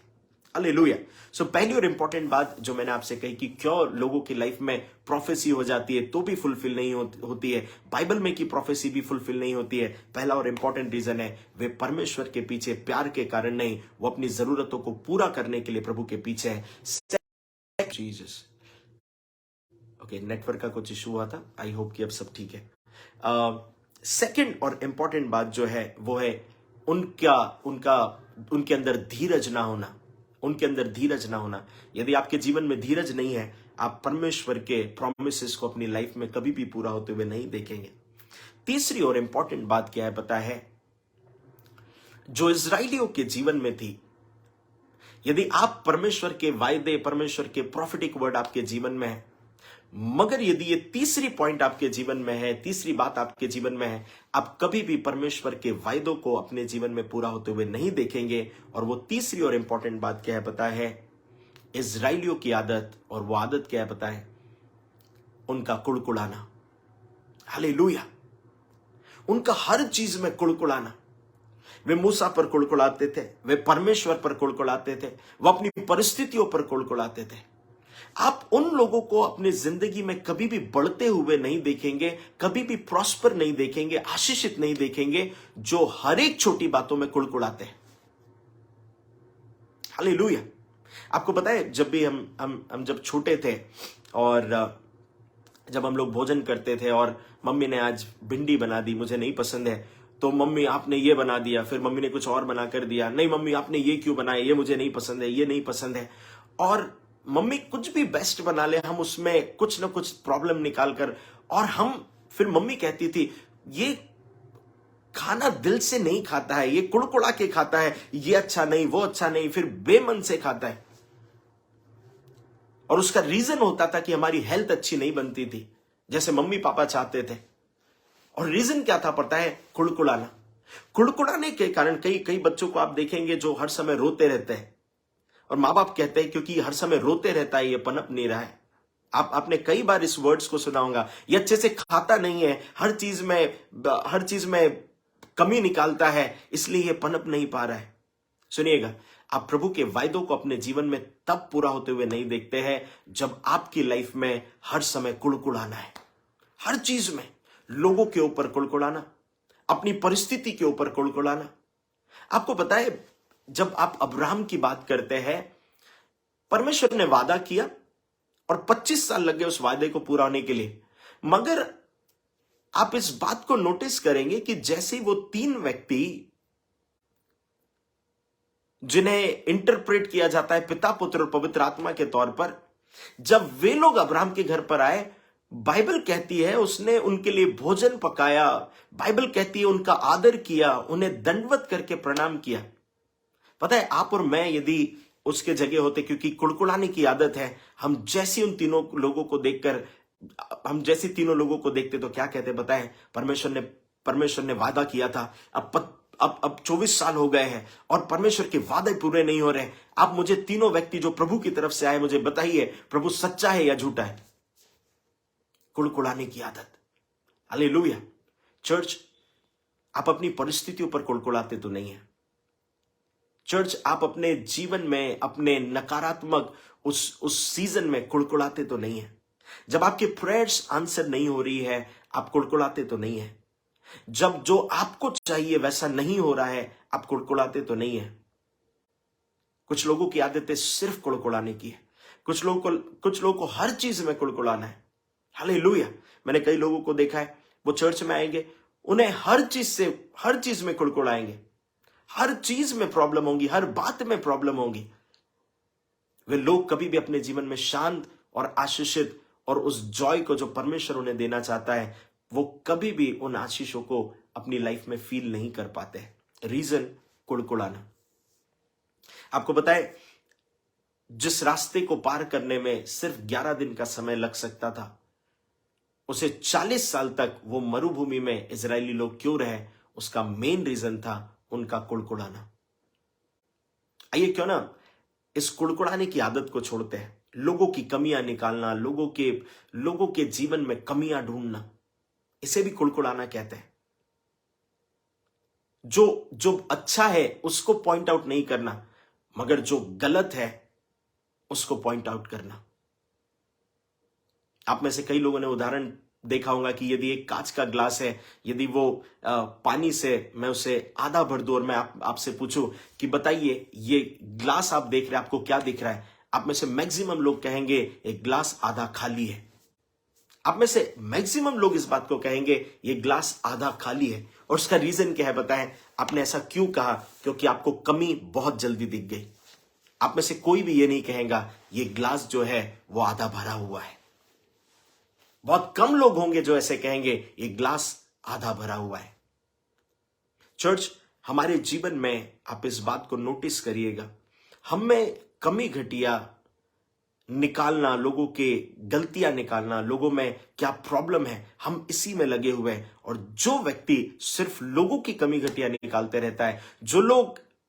हालेलुया। सो पहली और इंपॉर्टेंट बात जो मैंने आपसे कही कि क्यों लोगों की लाइफ में प्रोफेसी हो जाती है तो भी फुलफिल नहीं होती है, बाइबल में की प्रोफेसी भी फुलफिल नहीं होती है। पहला और इंपॉर्टेंट रीजन है, वे परमेश्वर के पीछे प्यार के कारण नहीं, वो अपनी जरूरतों को पूरा करने के लिए प्रभु के पीछे है। जीसस। ओके, नेटवर्क का कुछ इशू हुआ था, आई होप कि अब सब ठीक है। सेकंड और इंपॉर्टेंट बात जो है वो है उनके अंदर धीरज ना होना, उनके अंदर धीरज ना होना। यदि आपके जीवन में धीरज नहीं है, आप परमेश्वर के प्रॉमिसेस को अपनी लाइफ में कभी भी पूरा होते हुए नहीं देखेंगे। तीसरी और इंपॉर्टेंट बात क्या है पता है? जो इजराइलियों के जीवन में थी, यदि आप परमेश्वर के वायदे, परमेश्वर के प्रॉफिटिक वर्ड आपके जीवन में है, मगर यदि ये तीसरी पॉइंट आपके जीवन में है, तीसरी बात आपके जीवन में है, आप कभी भी परमेश्वर के वायदों को अपने जीवन में पूरा होते हुए नहीं देखेंगे। और वो तीसरी और इंपॉर्टेंट बात क्या है पता है? इजराइलियों की आदत, और वो आदत क्या है पता है? उनका कुड़कुड़ाना। हालेलुया। उनका हर चीज में कुड़कुड़ाना। वे मूसा पर कुड़कुड़ाते थे, वे परमेश्वर पर कुड़कुड़ाते थे, वो अपनी परिस्थितियों पर कुड़कुड़ाते थे। आप उन लोगों को अपनी जिंदगी में कभी भी बढ़ते हुए नहीं देखेंगे, कभी भी प्रॉस्पर नहीं देखेंगे, आशीषित नहीं देखेंगे, जो हर एक छोटी बातों में कुड़कुड़ाते हैं। हालेलुया। आपको पता है, जब भी हम जब छोटे थे और जब हम लोग भोजन करते थे और मम्मी ने आज भिंडी बना दी, मुझे नहीं पसंद है, तो मम्मी आपने ये बना दिया, फिर मम्मी ने कुछ और बना कर दिया, नहीं मम्मी आपने ये क्यों बनाया, ये मुझे नहीं पसंद है, ये नहीं पसंद है। और मम्मी कुछ भी बेस्ट बना ले, हम उसमें कुछ ना कुछ प्रॉब्लम निकाल कर, और फिर मम्मी कहती थी ये खाना दिल से नहीं खाता है, ये कुड़कुड़ा के खाता है, ये अच्छा नहीं, वो अच्छा नहीं, फिर बेमन से खाता है। और उसका रीजन होता था कि हमारी हेल्थ अच्छी नहीं बनती थी जैसे मम्मी पापा चाहते थे। और रीजन क्या था पता है? कुड़कुड़ाना। कुड़कुड़ाने के कारण कई बच्चों को आप देखेंगे जो हर समय रोते रहते हैं, और माँ बाप कहते हैं क्योंकि हर समय रोते रहता है, ये पनप नहीं रहा है। आपने कई बार इस वर्ड्स को सुना होगा, ये अच्छे से खाता नहीं है, हर चीज में कमी निकालता है, इसलिए ये पनप नहीं पा रहा है। सुनिएगा, आप प्रभु के वायदों को अपने जीवन में तब पूरा होते हुए नहीं देखते हैं जब आपकी लाइफ में हर समय कुड़कुड़ाना है, हर चीज में लोगों के ऊपर कुड़कुड़ाना, अपनी परिस्थिति के ऊपर कुड़कुड़ाना। आपको पता है, जब आप अब्राहम की बात करते हैं, परमेश्वर ने वादा किया और 25 साल लग गए उस वादे को पूरा होने के लिए। मगर आप इस बात को नोटिस करेंगे कि जैसे ही वो 3 व्यक्ति जिन्हें इंटरप्रेट किया जाता है पिता, पुत्र और पवित्र आत्मा के तौर पर, जब वे लोग अब्राहम के घर पर आए, बाइबल कहती है उसने उनके लिए भोजन पकाया, बाइबल कहती है उनका आदर किया, उन्हें दंडवत करके प्रणाम किया। पता है, आप और मैं यदि उसके जगह होते, क्योंकि कुड़कुड़ाने की आदत है, हम जैसी उन तीनों लोगों को देखकर, हम जैसे तीनों लोगों को देखते तो क्या कहते बताएं, परमेश्वर ने वादा किया था, अब 24 साल हो गए हैं और परमेश्वर के वादे पूरे नहीं हो रहे। आप मुझे तीनों व्यक्ति जो प्रभु की तरफ से आए, मुझे बताइए प्रभु सच्चा है या झूठा है। कुड़कुड़ाने की आदत। हालेलुया। चर्च, आप अपनी परिस्थितियों पर कुड़कुड़ाते तो नहीं है। चर्च, आप अपने जीवन में अपने नकारात्मक उस सीजन में कुड़कुड़ाते तो नहीं है। जब आपके प्रेयर्स आंसर नहीं हो रही है, आप कुड़कुड़ाते तो नहीं है। जब जो आपको चाहिए वैसा नहीं हो रहा है, आप कुड़कुड़ाते तो नहीं है। कुछ लोगों की आदतें सिर्फ कुड़कुड़ाने की है। कुछ लोगों को हर चीज में कुड़कुड़ाना है। हालेलुया। मैंने कई लोगों को देखा है, वो चर्च में आएंगे, उन्हें हर चीज में कुड़कुड़ाएंगे, हर चीज में प्रॉब्लम होगी, हर बात में प्रॉब्लम होगी। वे लोग कभी भी अपने जीवन में शांत और आशीषित और उस जॉय को जो परमेश्वर उन्हें देना चाहता है, वो कभी भी उन आशीषों को अपनी लाइफ में फील नहीं कर पाते। रीजन, कुड़कुड़ाना। आपको बताए, जिस रास्ते को पार करने में सिर्फ 11 दिन का समय लग सकता था, उसे 40 साल तक वो मरुभूमि में इजरायली लोग क्यों रहे, उसका मेन रीजन था उनका कुड़कुड़ाना। आइए क्यों ना इस कुड़कुड़ाने की आदत को छोड़ते हैं। लोगों की कमियां निकालना, लोगों के जीवन में कमियां ढूंढना, इसे भी कुड़कुड़ाना कहते हैं। जो अच्छा है उसको पॉइंट आउट नहीं करना, मगर जो गलत है उसको पॉइंट आउट करना। आप में से कई लोगों ने उदाहरण देखा होगा कि यदि एक कांच का ग्लास है, यदि वो पानी से मैं उसे आधा भर दूं और मैं आपसे पूछूं कि बताइए ये ग्लास आप देख रहे हैं, आपको क्या दिख रहा है? आप में से मैक्सिमम लोग कहेंगे एक ग्लास आधा खाली है। आप में से मैक्सिमम लोग इस बात को कहेंगे ये ग्लास आधा खाली है। और उसका रीजन क्या है बताएं? आपने ऐसा क्यों कहा? क्योंकि आपको कमी बहुत जल्दी दिख गई। आप में से कोई भी ये नहीं कहेगा ये ग्लास जो है वो आधा भरा हुआ है। बहुत कम लोग होंगे जो ऐसे कहेंगे ये ग्लास आधा भरा हुआ है। चर्च, हमारे जीवन में आप इस बात को नोटिस करिएगा, हम में कमी घटिया निकालना, लोगों के गलतियां निकालना, लोगों में क्या प्रॉब्लम है, हम इसी में लगे हुए हैं। और जो व्यक्ति सिर्फ लोगों की कमी घटिया निकालते रहता है,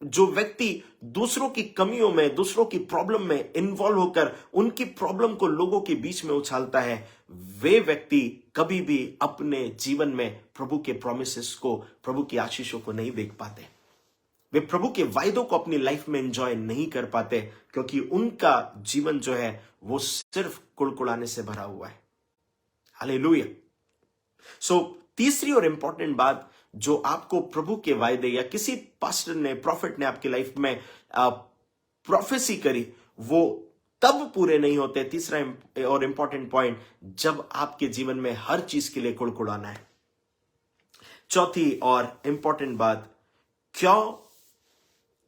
जो व्यक्ति दूसरों की कमियों में, दूसरों की प्रॉब्लम में इन्वॉल्व होकर उनकी प्रॉब्लम को लोगों के बीच में उछालता है, वे व्यक्ति कभी भी अपने जीवन में प्रभु के प्रोमिसेस को, प्रभु की आशीषों को नहीं देख पाते। वे प्रभु के वायदों को अपनी लाइफ में एंजॉय नहीं कर पाते, क्योंकि उनका जीवन जो है वो सिर्फ कुड़कुड़ाने से भरा हुआ है। हालेलुया। सो तीसरी और इंपॉर्टेंट बात जो आपको प्रभु के वायदे या किसी पास्टर ने, प्रॉफिट ने आपकी लाइफ में प्रोफेसी करी, वो तब पूरे नहीं होते। तीसरा और इंपॉर्टेंट पॉइंट, जब आपके जीवन में हर चीज के लिए कुड़कुड़ाना है। चौथी और इंपॉर्टेंट बात, क्यों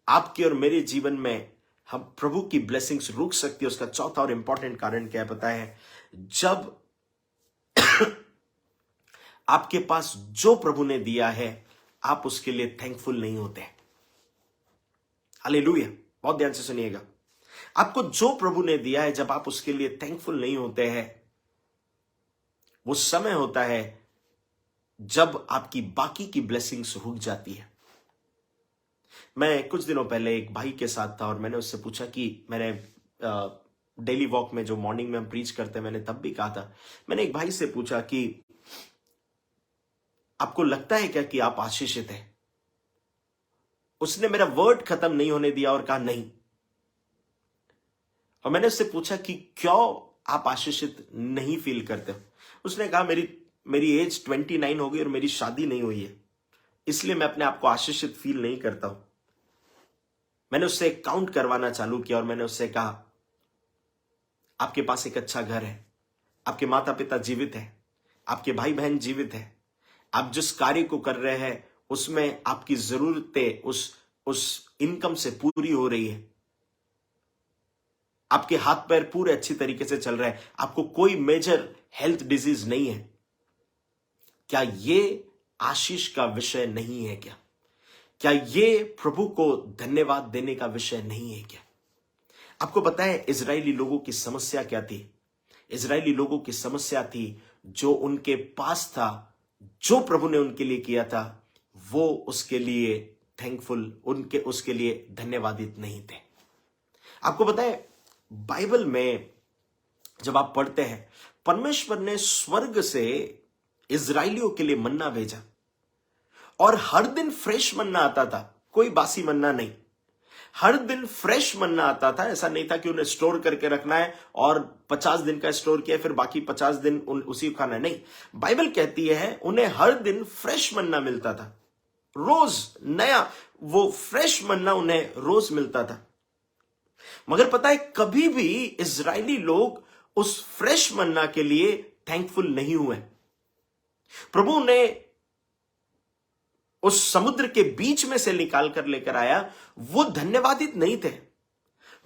आपके और मेरे जीवन में हम प्रभु की ब्लेसिंग्स रुक सकती है, उसका चौथा और इंपॉर्टेंट कारण क्या पता है? जब आपके पास जो प्रभु ने दिया है आप उसके लिए थैंकफुल नहीं होते। हालेलुया। बहुत ध्यान से सुनिएगा, आपको जो प्रभु ने दिया है, जब आप उसके लिए थैंकफुल नहीं होते हैं, वो समय होता है जब आपकी बाकी की ब्लेसिंग्स रुक जाती है। मैं कुछ दिनों पहले एक भाई के साथ था और मैंने उससे पूछा कि मैंने डेली वॉक में जो मॉर्निंग में हम प्रीच करते हैं, मैंने तब भी कहा था, मैंने एक भाई से पूछा कि आपको लगता है क्या कि आप आशीषित हैं? उसने मेरा वर्ड खत्म नहीं होने दिया और कहा नहीं। और मैंने उससे पूछा कि क्यों आप आशीषित नहीं फील करते हो? उसने कहा मेरी एज 29 हो गई और मेरी शादी नहीं हुई है, इसलिए मैं अपने आप को आशीषित फील नहीं करता हूं। मैंने उससे काउंट करवाना चालू किया और मैंने उससे कहा, आपके पास एक अच्छा घर है, आपके माता पिता जीवित है, आपके भाई बहन जीवित है, आप जिस कार्य को कर रहे हैं उसमें आपकी जरूरतें उस इनकम से पूरी हो रही है, आपके हाथ पैर पूरे अच्छी तरीके से चल रहे हैं, आपको कोई मेजर हेल्थ डिजीज नहीं है। क्या ये आशीष का विषय नहीं है? क्या ये प्रभु को धन्यवाद देने का विषय नहीं है क्या? आपको पता है इजरायली लोगों की समस्या क्या थी? इजरायली लोगों की समस्या थी जो उनके पास था, जो प्रभु ने उनके लिए किया था, वो उसके लिए थैंकफुल, उसके लिए धन्यवादित नहीं थे। आपको पता है बाइबल में जब आप पढ़ते हैं, परमेश्वर ने स्वर्ग से इजरायलियों के लिए मन्ना भेजा और हर दिन फ्रेश मन्ना आता था, कोई बासी मन्ना नहीं। हर दिन फ्रेश मन्ना आता था। ऐसा नहीं था कि उन्हें स्टोर करके रखना है और 50 दिन का स्टोर किया फिर बाकी 50 दिन उसी को खाना है, नहीं। बाइबल कहती है उन्हें हर दिन फ्रेश मन्ना मिलता था, रोज नया वो फ्रेश मन्ना उन्हें रोज मिलता था। मगर पता है कभी भी इजरायली लोग उस फ्रेश मन्ना के लिए थैंकफुल नहीं हुए। प्रभु ने उस समुद्र के बीच में से निकाल कर लेकर आया, वो धन्यवादित नहीं थे।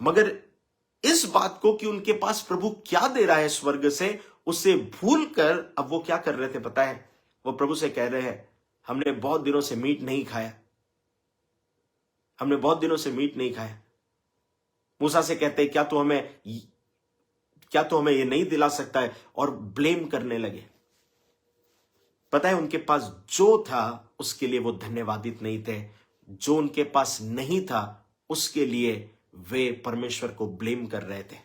मगर इस बात को कि उनके पास प्रभु क्या दे रहा है स्वर्ग से, उसे भूलकर अब वो क्या कर रहे थे पता है? वो प्रभु से कह रहे हैं, हमने बहुत दिनों से मीट नहीं खाया, हमने बहुत दिनों से मीट नहीं खाया। मूसा से कहते हैं, क्या तो हमें ये नहीं दिला सकता है? और ब्लेम करने लगे। पता है उनके पास जो था उसके लिए वो धन्यवादित नहीं थे, जो उनके पास नहीं था उसके लिए वे परमेश्वर को ब्लेम कर रहे थे।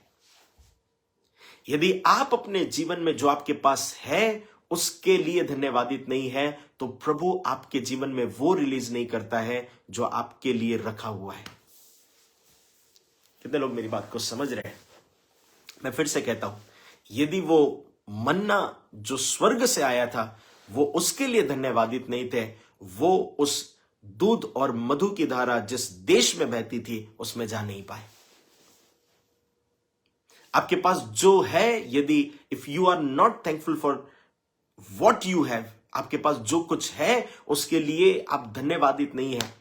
यदि आप अपने जीवन में जो आपके पास है उसके लिए धन्यवादित नहीं है, तो प्रभु आपके जीवन में वो रिलीज नहीं करता है जो आपके लिए रखा हुआ है। कितने लोग मेरी बात को समझ रहे हैं? मैं फिर से कहता हूं, यदि वो मन्ना जो स्वर्ग से आया था वो उसके लिए धन्यवादित नहीं थे, वो उस दूध और मधु की धारा जिस देश में बहती थी उसमें जा नहीं पाए। आपके पास जो है, यदि if you are not thankful for what you have, आपके पास जो कुछ है उसके लिए आप धन्यवादित नहीं है,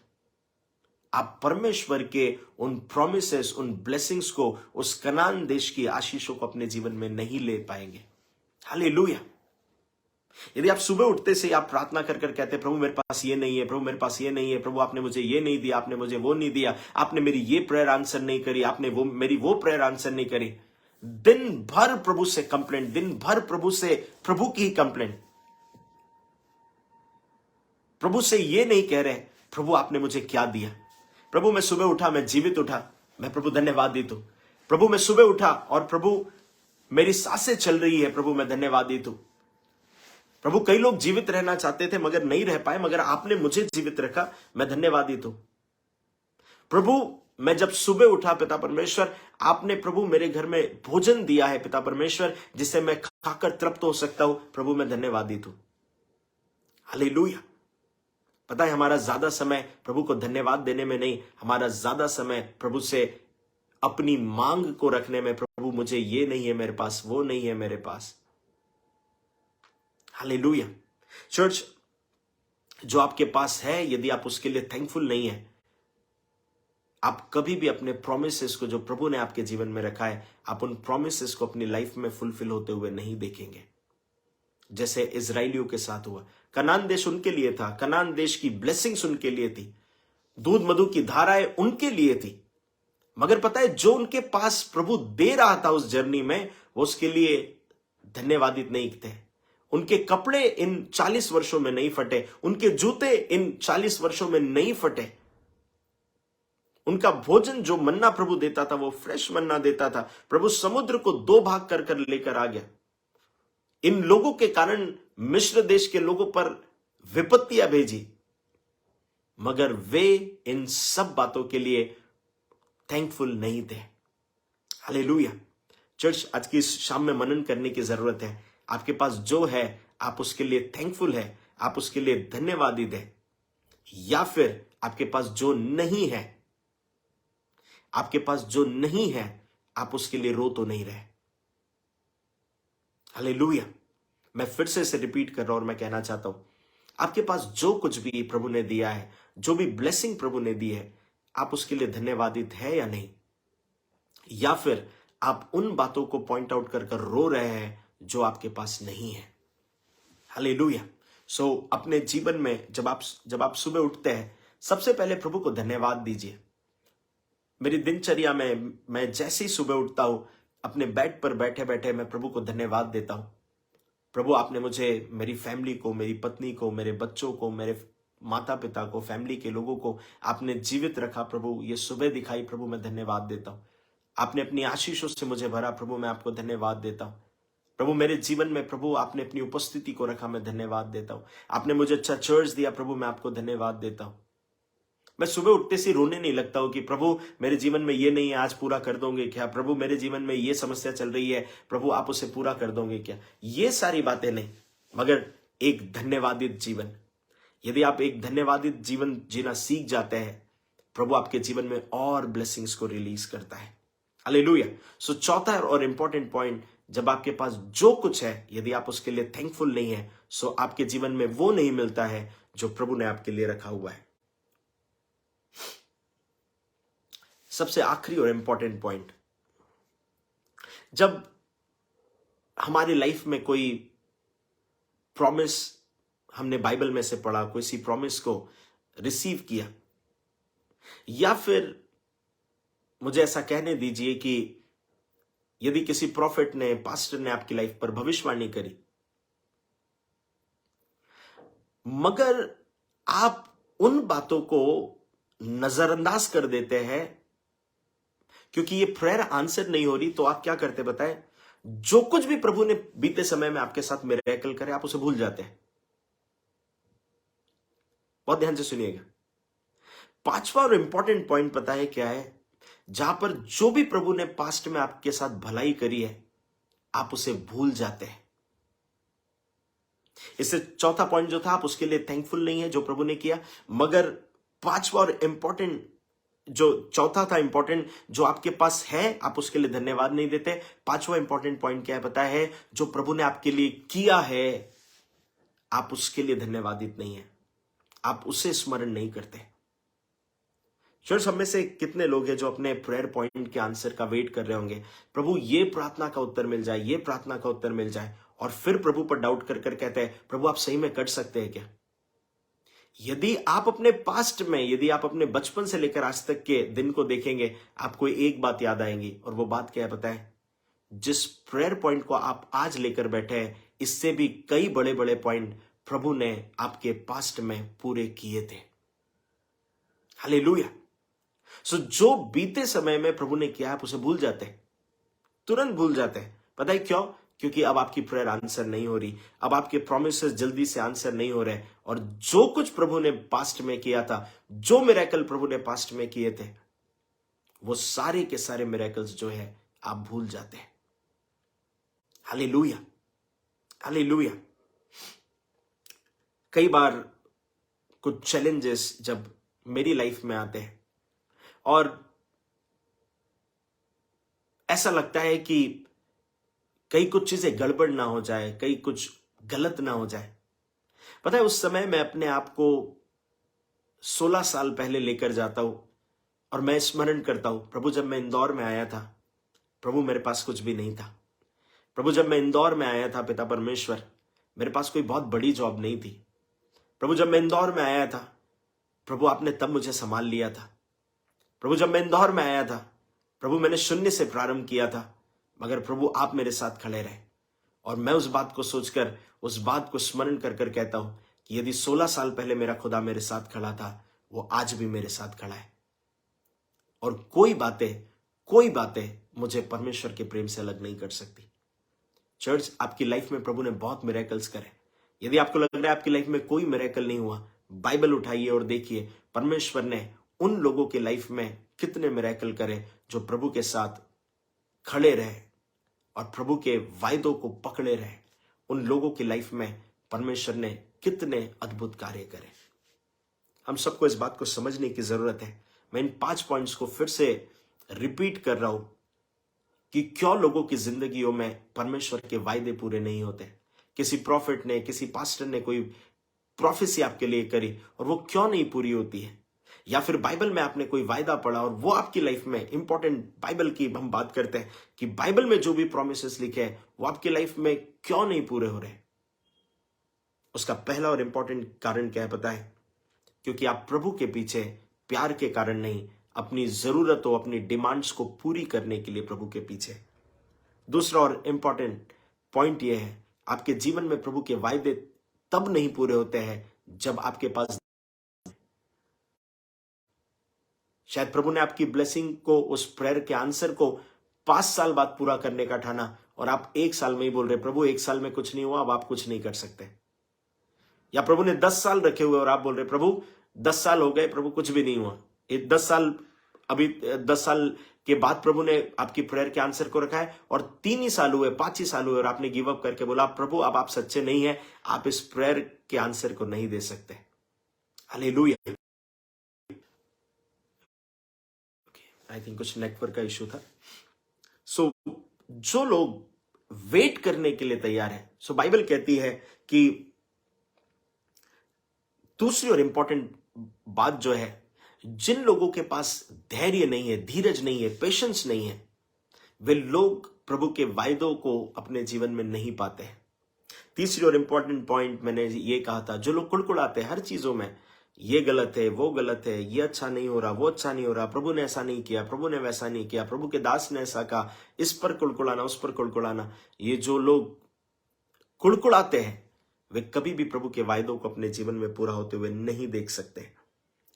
आप परमेश्वर के उन प्रोमिसेस, उन ब्लेसिंग्स को, उस कनान देश की आशीषों को अपने जीवन में नहीं ले पाएंगे। हालेलुया। यदि आप सुबह उठते से आप प्रार्थना कर कर कहते, प्रभु मेरे पास ये नहीं है, प्रभु मेरे पास ये नहीं है, प्रभु आपने मुझे ये नहीं दिया, आपने मुझे वो नहीं दिया, आपने मेरी ये प्रेयर आंसर नहीं करी, आपने मेरी वो प्रेयर आंसर नहीं करी, दिन भर प्रभु से कंप्लेंट, दिन भर प्रभु की ही कंप्लेंट, प्रभु से ये नहीं कह रहे प्रभु आपने मुझे क्या दिया। प्रभु मैं सुबह उठा, मैं जीवित उठा, मैं प्रभु धन्यवादित हूं। प्रभु मैं सुबह उठा और प्रभु मेरी सांसें चल रही है, प्रभु मैं धन्यवादित हूं। प्रभु कई लोग जीवित रहना चाहते थे मगर नहीं रह पाए, मगर आपने मुझे जीवित रखा, मैं धन्यवादित हूं। प्रभु मैं जब सुबह उठा, पिता परमेश्वर आपने प्रभु मेरे घर में भोजन दिया है, पिता परमेश्वर जिसे मैं खाकर तृप्त हो सकता हूं, प्रभु मैं धन्यवादित हूं। हालेलुया। पता है हमारा ज्यादा समय प्रभु को धन्यवाद देने में नहीं, हमारा ज्यादा समय प्रभु से अपनी मांग को रखने में, प्रभु मुझे ये नहीं है मेरे पास, वो नहीं है मेरे पास। हालेलुया। चर्च, जो आपके पास है यदि आप उसके लिए थैंकफुल नहीं है, आप कभी भी अपने प्रोमिसेस को जो प्रभु ने आपके जीवन में रखा है, आप उन प्रोमिसेस को अपनी लाइफ में फुलफिल होते हुए नहीं देखेंगे। जैसे इजरायलियों के साथ हुआ, कनान देश उनके लिए था, कनान देश की ब्लेसिंग्स उनके लिए थी, दूध मधु की धाराएं उनके लिए थी, मगर पता है जो उनके पास प्रभु दे रहा था उस जर्नी में, वो उसके लिए धन्यवादित नहीं थे। उनके कपड़े इन 40 वर्षों में नहीं फटे, उनके जूते इन 40 वर्षों में नहीं फटे, उनका भोजन जो मन्ना प्रभु देता था वो फ्रेश मन्ना देता था। प्रभु समुद्र को 2 भाग कर कर लेकर आ गया। इन लोगों के कारण मिस्र देश के लोगों पर विपत्तियां भेजी, मगर वे इन सब बातों के लिए थैंकफुल नहीं थे। हालेलुया। चर्च, आज की इस शाम में मनन करने की जरूरत है। आपके पास जो है आप उसके लिए थैंकफुल है, आप उसके लिए धन्यवादित है। या फिर आपके पास जो नहीं है, आपके पास जो नहीं है, आप उसके लिए रो तो नहीं रहे। हालेलुया। मैं फिर से इसे रिपीट कर रहा हूं और मैं कहना चाहता हूं, आपके पास जो कुछ भी प्रभु ने दिया है, जो भी ब्लेसिंग प्रभु ने दी है, आप उसके लिए धन्यवादित है या नहीं? या फिर आप उन बातों को पॉइंट आउट कर कर रो रहे हैं जो आपके पास नहीं है? हालेलुया। सो अपने जीवन में जब आप सुबह उठते हैं, सबसे पहले प्रभु को धन्यवाद दीजिए। मेरी दिनचर्या में मैं जैसे ही सुबह उठता हूं, अपने बेड पर बैठे बैठे मैं प्रभु को धन्यवाद देता हूं। प्रभु, आपने मुझे, मेरी फैमिली को, मेरी पत्नी को, मेरे बच्चों को, मेरे माता पिता को, फैमिली के लोगों को आपने जीवित रखा। प्रभु, ये सुबह दिखाई, प्रभु मैं धन्यवाद देता हूं। आपने अपनी आशीषों से मुझे भरा, प्रभु मैं आपको धन्यवाद देता हूं। प्रभु, मेरे जीवन में प्रभु आपने अपनी उपस्थिति को रखा, मैं धन्यवाद देता हूं। आपने मुझे अच्छा चर्च दिया, प्रभु मैं आपको धन्यवाद देता हूं। मैं सुबह उठते से रोने नहीं लगता हूं कि प्रभु मेरे जीवन में ये नहीं है, आज पूरा कर दोगे क्या? प्रभु मेरे जीवन में ये समस्या चल रही है, प्रभु आप उसे पूरा कर दोगे क्या? ये सारी बातें नहीं, मगर एक धन्यवादित जीवन। यदि आप एक धन्यवादित जीवन जीना सीख जाते हैं, प्रभु आपके जीवन में और ब्लेसिंग्स को रिलीज करता है। हालेलुया। सो चौथा और इंपॉर्टेंट पॉइंट, जब आपके पास जो कुछ है, यदि आप उसके लिए थैंकफुल नहीं है, सो आपके जीवन में वो नहीं मिलता है जो प्रभु ने आपके लिए रखा हुआ है। सबसे आखिरी और इंपॉर्टेंट पॉइंट, जब हमारी लाइफ में कोई प्रॉमिस हमने बाइबल में से पढ़ा, कोई सी प्रॉमिस को रिसीव किया, या फिर मुझे ऐसा कहने दीजिए कि यदि किसी प्रॉफिट ने, पास्टर ने आपकी लाइफ पर भविष्यवाणी करी, मगर आप उन बातों को नजरअंदाज कर देते हैं क्योंकि ये प्रेयर आंसर नहीं हो रही, तो आप क्या करते बताएं? जो कुछ भी प्रभु ने बीते समय में आपके साथ मिरेकल करे, आप उसे भूल जाते हैं। बहुत ध्यान से सुनिएगा। पांचवा और इंपॉर्टेंट पॉइंट पता है क्या है? जहां पर जो भी प्रभु ने पास्ट में आपके साथ भलाई करी है, आप उसे भूल जाते हैं। इससे चौथा पॉइंट जो था, आप उसके लिए थैंकफुल नहीं है जो प्रभु ने किया, मगर पांचवा और इंपॉर्टेंट, जो चौथा था इंपॉर्टेंट, जो आपके पास है आप उसके लिए धन्यवाद नहीं देते। पांचवा इंपॉर्टेंट पॉइंट क्या है पता है? जो प्रभु ने आपके लिए किया है, आप उसके लिए धन्यवादित नहीं है, आप उसे स्मरण नहीं करते। चर्च, हम में से कितने लोग हैं जो अपने प्रेयर पॉइंट के आंसर का वेट कर रहे होंगे, प्रभु ये प्रार्थना का उत्तर मिल जाए, ये प्रार्थना का उत्तर मिल जाए, और फिर प्रभु पर डाउट कर कर कहते हैं, प्रभु आप सही में कर सकते हैं क्या? यदि आप अपने पास्ट में, यदि आप अपने बचपन से लेकर आज तक के दिन को देखेंगे, आपको एक बात याद आएगी, और वो बात क्या है पता है? जिस प्रेयर पॉइंट को आप आज लेकर बैठे हैं, इससे भी कई बड़े बड़े पॉइंट प्रभु ने आपके पास्ट में पूरे किए थे। हालेलुया। सो जो बीते समय में प्रभु ने किया, आप उसे भूल जाते हैं, तुरंत भूल जाते हैं। पता है क्यों? क्योंकि अब आपकी प्रेयर आंसर नहीं हो रही, अब आपके प्रोमिसेस जल्दी से आंसर नहीं हो रहे, और जो कुछ प्रभु ने पास्ट में किया था, जो मिरेकल प्रभु ने पास्ट में किए थे, वो सारे के सारे मिरेकल्स जो है आप भूल जाते हैं। Hallelujah, hallelujah. कई बार कुछ चैलेंजेस जब मेरी लाइफ में आते हैं और ऐसा लगता है कि कई कुछ चीजें गड़बड़ ना हो जाए, कई कुछ गलत ना हो जाए, पता है उस समय मैं अपने आप को 16 साल पहले लेकर जाता हूं और मैं स्मरण करता हूं, प्रभु जब मैं इंदौर में आया था, प्रभु मेरे पास कुछ भी नहीं था। प्रभु जब मैं इंदौर में आया था, पिता परमेश्वर, मेरे पास कोई बहुत बड़ी जॉब नहीं थी। प्रभु जब मैं इंदौर में आया था, प्रभु आपने तब मुझे संभाल लिया था। प्रभु जब मैं इंदौर में आया था, प्रभु मैंने शून्य से प्रारंभ किया था, मगर प्रभु आप मेरे साथ खड़े रहे। और मैं उस बात को सोचकर, उस बात को स्मरण कर कर कहता हूं कि यदि 16 साल पहले मेरा खुदा मेरे साथ खड़ा था, वो आज भी मेरे साथ खड़ा है। और कोई बातें मुझे परमेश्वर के प्रेम से अलग नहीं कर सकती। चर्च, आपकी लाइफ में प्रभु ने बहुत मिरेकल्स करे। यदि आपको लग रहा है आपकी लाइफ में कोई मिरेकल नहीं हुआ, बाइबल उठाइए और देखिए परमेश्वर ने उन लोगों के लाइफ में कितने मिरेकल करे जो प्रभु के साथ खड़े रहे और प्रभु के वायदों को पकड़े रहे। उन लोगों की लाइफ में परमेश्वर ने कितने अद्भुत कार्य करे। हम सबको इस बात को समझने की जरूरत है। मैं इन 5 पॉइंट्स को फिर से रिपीट कर रहा हूं कि क्यों लोगों की जिंदगियों में परमेश्वर के वायदे पूरे नहीं होते। किसी प्रॉफिट ने, किसी पास्टर ने कोई प्रोफेसी आपके लिए करी और वो क्यों नहीं पूरी होती है, या फिर बाइबल में आपने कोई वायदा पढ़ा और वो आपकी लाइफ में इंपॉर्टेंट, बाइबल की हम बात करते हैं कि बाइबल में जो भी प्रोमिसेस लिखे हैं वो आपकी लाइफ में क्यों नहीं पूरे हो रहे। उसका पहला और इंपॉर्टेंट कारण क्या है पता है? क्योंकि आप प्रभु के पीछे प्यार के कारण नहीं, अपनी जरूरतों, अपनी डिमांड्स को पूरी करने के लिए प्रभु के पीछे। दूसरा और इंपॉर्टेंट पॉइंट यह है, आपके जीवन में प्रभु के वायदे तब नहीं पूरे होते हैं जब आपके पास, शायद प्रभु ने आपकी ब्लेसिंग को, उस प्रेयर के आंसर को 5 साल बाद पूरा करने का ठाना और आप 1 साल में ही बोल रहे प्रभु 1 साल में कुछ नहीं हुआ, अब आप कुछ नहीं कर सकते। या प्रभु ने 10 साल रखे हुए और आप बोल रहे प्रभु 10 साल हो गए, प्रभु कुछ भी नहीं हुआ। ये 10 साल, अभी 10 साल के बाद प्रभु ने आपकी प्रेयर के आंसर को रखा है और 3 ही साल हुए, 5 ही साल हुए और आपने गिव अप करके बोला प्रभु अब आप सच्चे नहीं है, आप इस प्रेयर के आंसर को नहीं दे सकते। हालेलुया। आई थिंक कुछ नेटवर्क का इशू था। सो जो लोग वेट करने के लिए तैयार है, सो बाइबल कहती है कि दूसरी और इंपॉर्टेंट बात जो है, जिन लोगों के पास धैर्य नहीं है, धीरज नहीं है, पेशेंस नहीं है, वे लोग प्रभु के वायदों को अपने जीवन में नहीं पाते हैं। तीसरी और इंपॉर्टेंट पॉइंट मैंने ये कहा था, जो लोग कुड़कुड़ाते हैं हर चीजों में, ये गलत है, वो गलत है, ये अच्छा नहीं हो रहा, वो अच्छा नहीं हो रहा, प्रभु ने ऐसा नहीं किया, प्रभु ने वैसा नहीं किया, प्रभु के दास ने ऐसा कहा, इस पर कुड़कुड़ाना, उस पर कुड़कुड़ाना, ये जो लोग कुड़कुड़ाते हैं वे कभी भी प्रभु के वायदों को अपने जीवन में पूरा होते हुए नहीं देख सकते।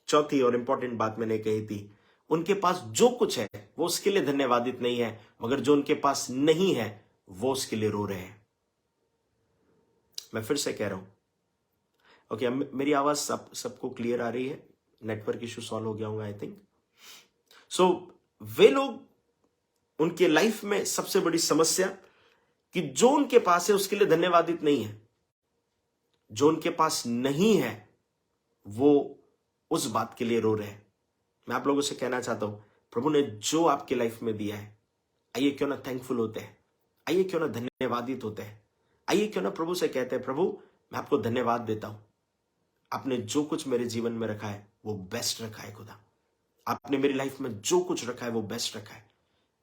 चौथी और इंपॉर्टेंट बात मैंने कही थी, उनके पास जो कुछ है वो उसके लिए धन्यवादित नहीं है, मगर जो उनके पास नहीं है वो उसके लिए रो रहे हैं। मैं फिर से कह रहा हूं, ओके, मेरी आवाज सबको क्लियर आ रही है? नेटवर्क इशू सॉल्व हो गया होगा आई थिंक। सो वे लोग, उनके लाइफ में सबसे बड़ी समस्या कि जो उनके पास है उसके लिए धन्यवादित नहीं है, जो उनके पास नहीं है वो उस बात के लिए रो रहे हैं। मैं आप लोगों से कहना चाहता हूं, प्रभु ने जो आपकी लाइफ में दिया है, आइए क्यों ना थैंकफुल होते हैं, आइए क्यों ना धन्यवादित होते हैं, आइए क्यों ना प्रभु से कहते हैं प्रभु मैं आपको धन्यवाद देता हूं, आपने जो कुछ मेरे जीवन में रखा है वो बेस्ट रखा है खुदा, आपने मेरी लाइफ में जो कुछ रखा है वो बेस्ट रखा है।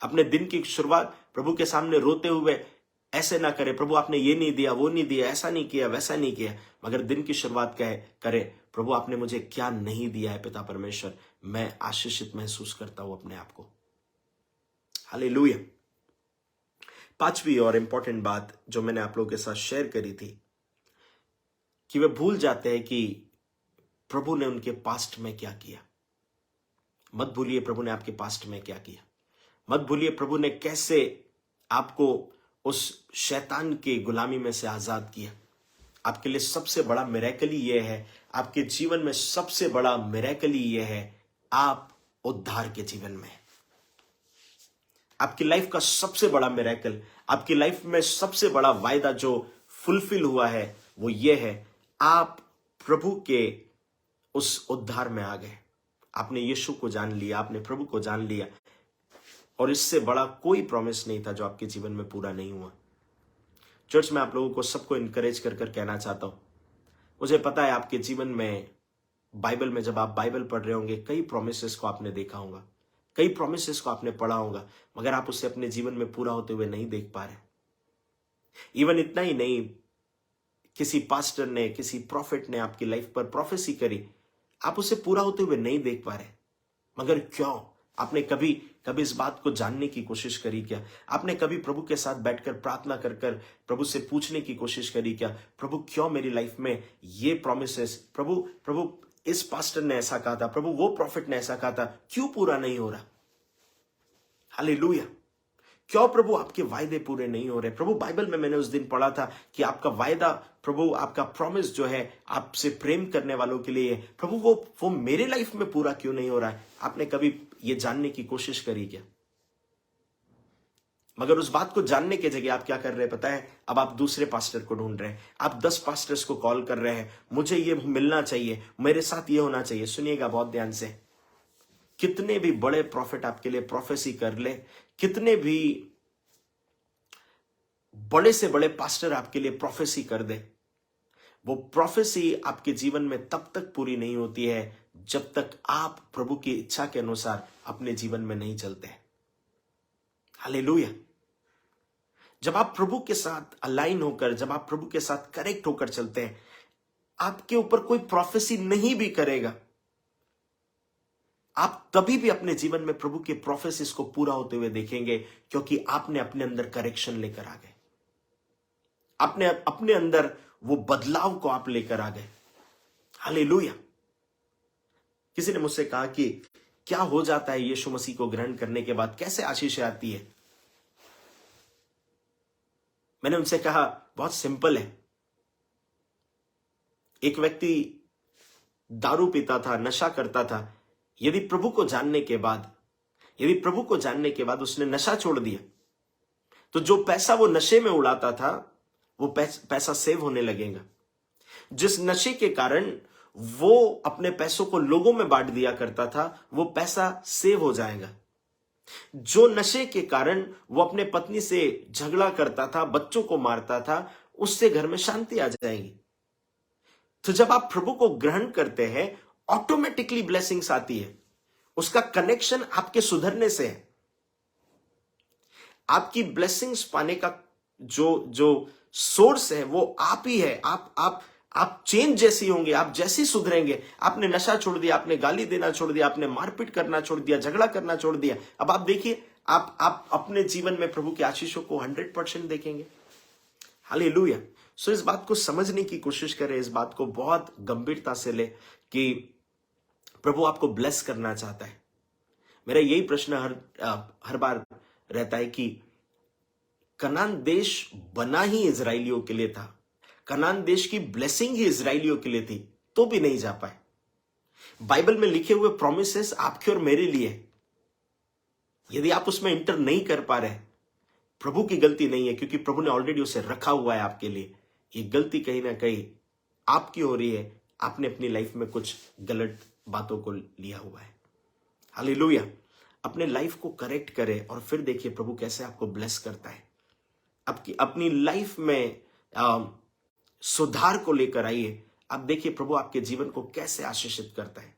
अपने दिन की शुरुआत प्रभु के सामने रोते हुए ऐसे ना करे प्रभु आपने ये नहीं दिया, वो नहीं दिया, ऐसा नहीं किया, वैसा नहीं किया, मगर दिन की शुरुआत करे प्रभु आपने मुझे क्या नहीं दिया है पिता परमेश्वर, मैं आशीषित महसूस करता हूं अपने आप को। हालेलुया। पांचवी और इंपॉर्टेंट बात जो मैंने आप लोगों के साथ शेयर करी थी कि वे भूल जाते हैं कि प्रभु ने उनके पास्ट में क्या किया। मत भूलिए प्रभु ने आपके पास्ट में क्या किया, मत भूलिए प्रभु ने कैसे आपको उस शैतान की गुलामी में से आजाद किया। आपके लिए सबसे बड़ा मिरेकल ही यह है, आपके जीवन में सबसे बड़ा मिरेकल ही यह है, आप उद्धार के जीवन में। आपकी लाइफ का सबसे बड़ा मिरेकल, आपकी लाइफ में सबसे बड़ा वायदा जो फुलफिल हुआ है वो ये है, आप प्रभु के उस उद्धार में आ गए। आपने यीशु को जान लिया, आपने प्रभु को जान लिया, और इससे बड़ा कोई प्रॉमिस नहीं था जो आपके जीवन में पूरा नहीं हुआ। चर्च में आप लोगों को सबको इनकरेज कर कहना चाहता हूं, मुझे पता है आपके जीवन में बाइबल में जब आप बाइबल पढ़ रहे होंगे कई प्रोमिसेस को आपने देखा होगा, कई प्रोमिसेस को आपने पढ़ा होगा, मगर आप उसे अपने जीवन में पूरा होते हुए नहीं देख पा रहे। इवन इतना ही नहीं, किसी पास्टर ने, किसी प्रॉफिट ने आपकी लाइफ पर प्रोफेसी करी, आप उसे पूरा होते हुए नहीं देख पा रहे, मगर क्यों? आपने कभी इस बात को जानने की कोशिश करी क्या? आपने कभी प्रभु के साथ बैठकर प्रार्थना कर प्रभु से पूछने की कोशिश करी क्या, प्रभु क्यों मेरी लाइफ में ये प्रोमिसेस, प्रभु इस पास्टर ने ऐसा कहा था, प्रभु वो प्रॉफिट ने ऐसा कहा था, क्यों पूरा नहीं हो रहा? हालेलुया। क्यों प्रभु आपके वायदे पूरे नहीं हो रहे? प्रभु बाइबल में मैंने उस दिन पढ़ा था कि आपका वायदा, प्रभु आपका प्रॉमिस जो है आपसे प्रेम करने वालों के लिए, प्रभु वो मेरे लाइफ में पूरा क्यों नहीं हो रहा है? आपने कभी ये जानने की कोशिश करी क्या? मगर उस बात को जानने के जगह आप क्या कर रहे हैं पता है? अब आप दूसरे पास्टर को ढूंढ रहे हैं, आप 10 पास्टर्स को कॉल कर रहे हैं, मुझे ये मिलना चाहिए, मेरे साथ ये होना चाहिए। सुनिएगा बहुत ध्यान से, कितने भी बड़े प्रॉफिट आपके लिए प्रोफेसी कर ले, कितने भी बड़े से बड़े पास्टर आपके लिए प्रोफेसी कर दे, वो प्रोफेसी आपके जीवन में तब तक पूरी नहीं होती है जब तक आप प्रभु की इच्छा के अनुसार अपने जीवन में नहीं चलते। हालेलुया। जब आप प्रभु के साथ अलाइन होकर, जब आप प्रभु के साथ करेक्ट होकर चलते हैं, आपके ऊपर कोई प्रोफेसी नहीं भी करेगा, आप तभी भी अपने जीवन में प्रभु के प्रोफेसिस को पूरा होते हुए देखेंगे, क्योंकि आपने अपने अंदर करेक्शन लेकर आ गए, आपने अपने अंदर वो बदलाव को आप लेकर आ गए। हालेलुया। किसी ने मुझसे कहा कि क्या हो जाता है यीशु मसीह को ग्रहण करने के बाद, कैसे आशीष आती है? मैंने उनसे कहा बहुत सिंपल है। एक व्यक्ति दारू पीता था, नशा करता था, यदि प्रभु को जानने के बाद उसने नशा छोड़ दिया, तो जो पैसा वो नशे में उड़ाता था वो पैसा सेव होने लगेगा। जिस नशे के कारण वो अपने पैसों को लोगों में बांट दिया करता था, वो पैसा सेव हो जाएगा। जो नशे के कारण वो अपने पत्नी से झगड़ा करता था, बच्चों को मारता था, उससे घर में शांति आ जाएगी। तो जब आप प्रभु को ग्रहण करते हैं, ऑटोमेटिकली ब्लेसिंग्स आती है। उसका कनेक्शन आपके सुधरने से है। आपकी ब्लेसिंग्स पाने का जो सोर्स है वो आप ही है। आप चेंज जैसी होंगे, आप जैसी सुधरेंगे। आपने नशा छोड़ दिया, आपने गाली देना छोड़ दिया, आपने मारपीट करना छोड़ दिया, झगड़ा करना छोड़ दिया। अब आप देखिए, आप अपने जीवन में प्रभु के आशीषों को 100% देखेंगे। हालेलुया। सो इस बात को समझने की कोशिश करें, इस बात को बहुत गंभीरता से ले कि प्रभु आपको ब्लेस करना चाहता है। मेरा यही प्रश्न हर बार रहता है कि कनान देश बना ही इजराइलियों के लिए था, कनान देश की ब्लेसिंग ही इजराइलियों के लिए थी, तो भी नहीं जा पाए। बाइबल में लिखे हुए प्रॉमिसेस आपके और मेरे लिए, यदि आप उसमें इंटर नहीं कर पा रहे, प्रभु की गलती नहीं है, क्योंकि प्रभु ने ऑलरेडी उसे रखा हुआ है आपके लिए। ये गलती कहीं ना कहीं आपकी हो रही है, आपने अपनी लाइफ में कुछ गलत बातों को लिया हुआ है। हालेलुया। अपने लाइफ को करेक्ट करें और फिर देखिए प्रभु कैसे आपको ब्लेस करता है। अपनी लाइफ में सुधार को लेकर आइए, आप देखिए प्रभु आपके जीवन को कैसे आशीषित करता है।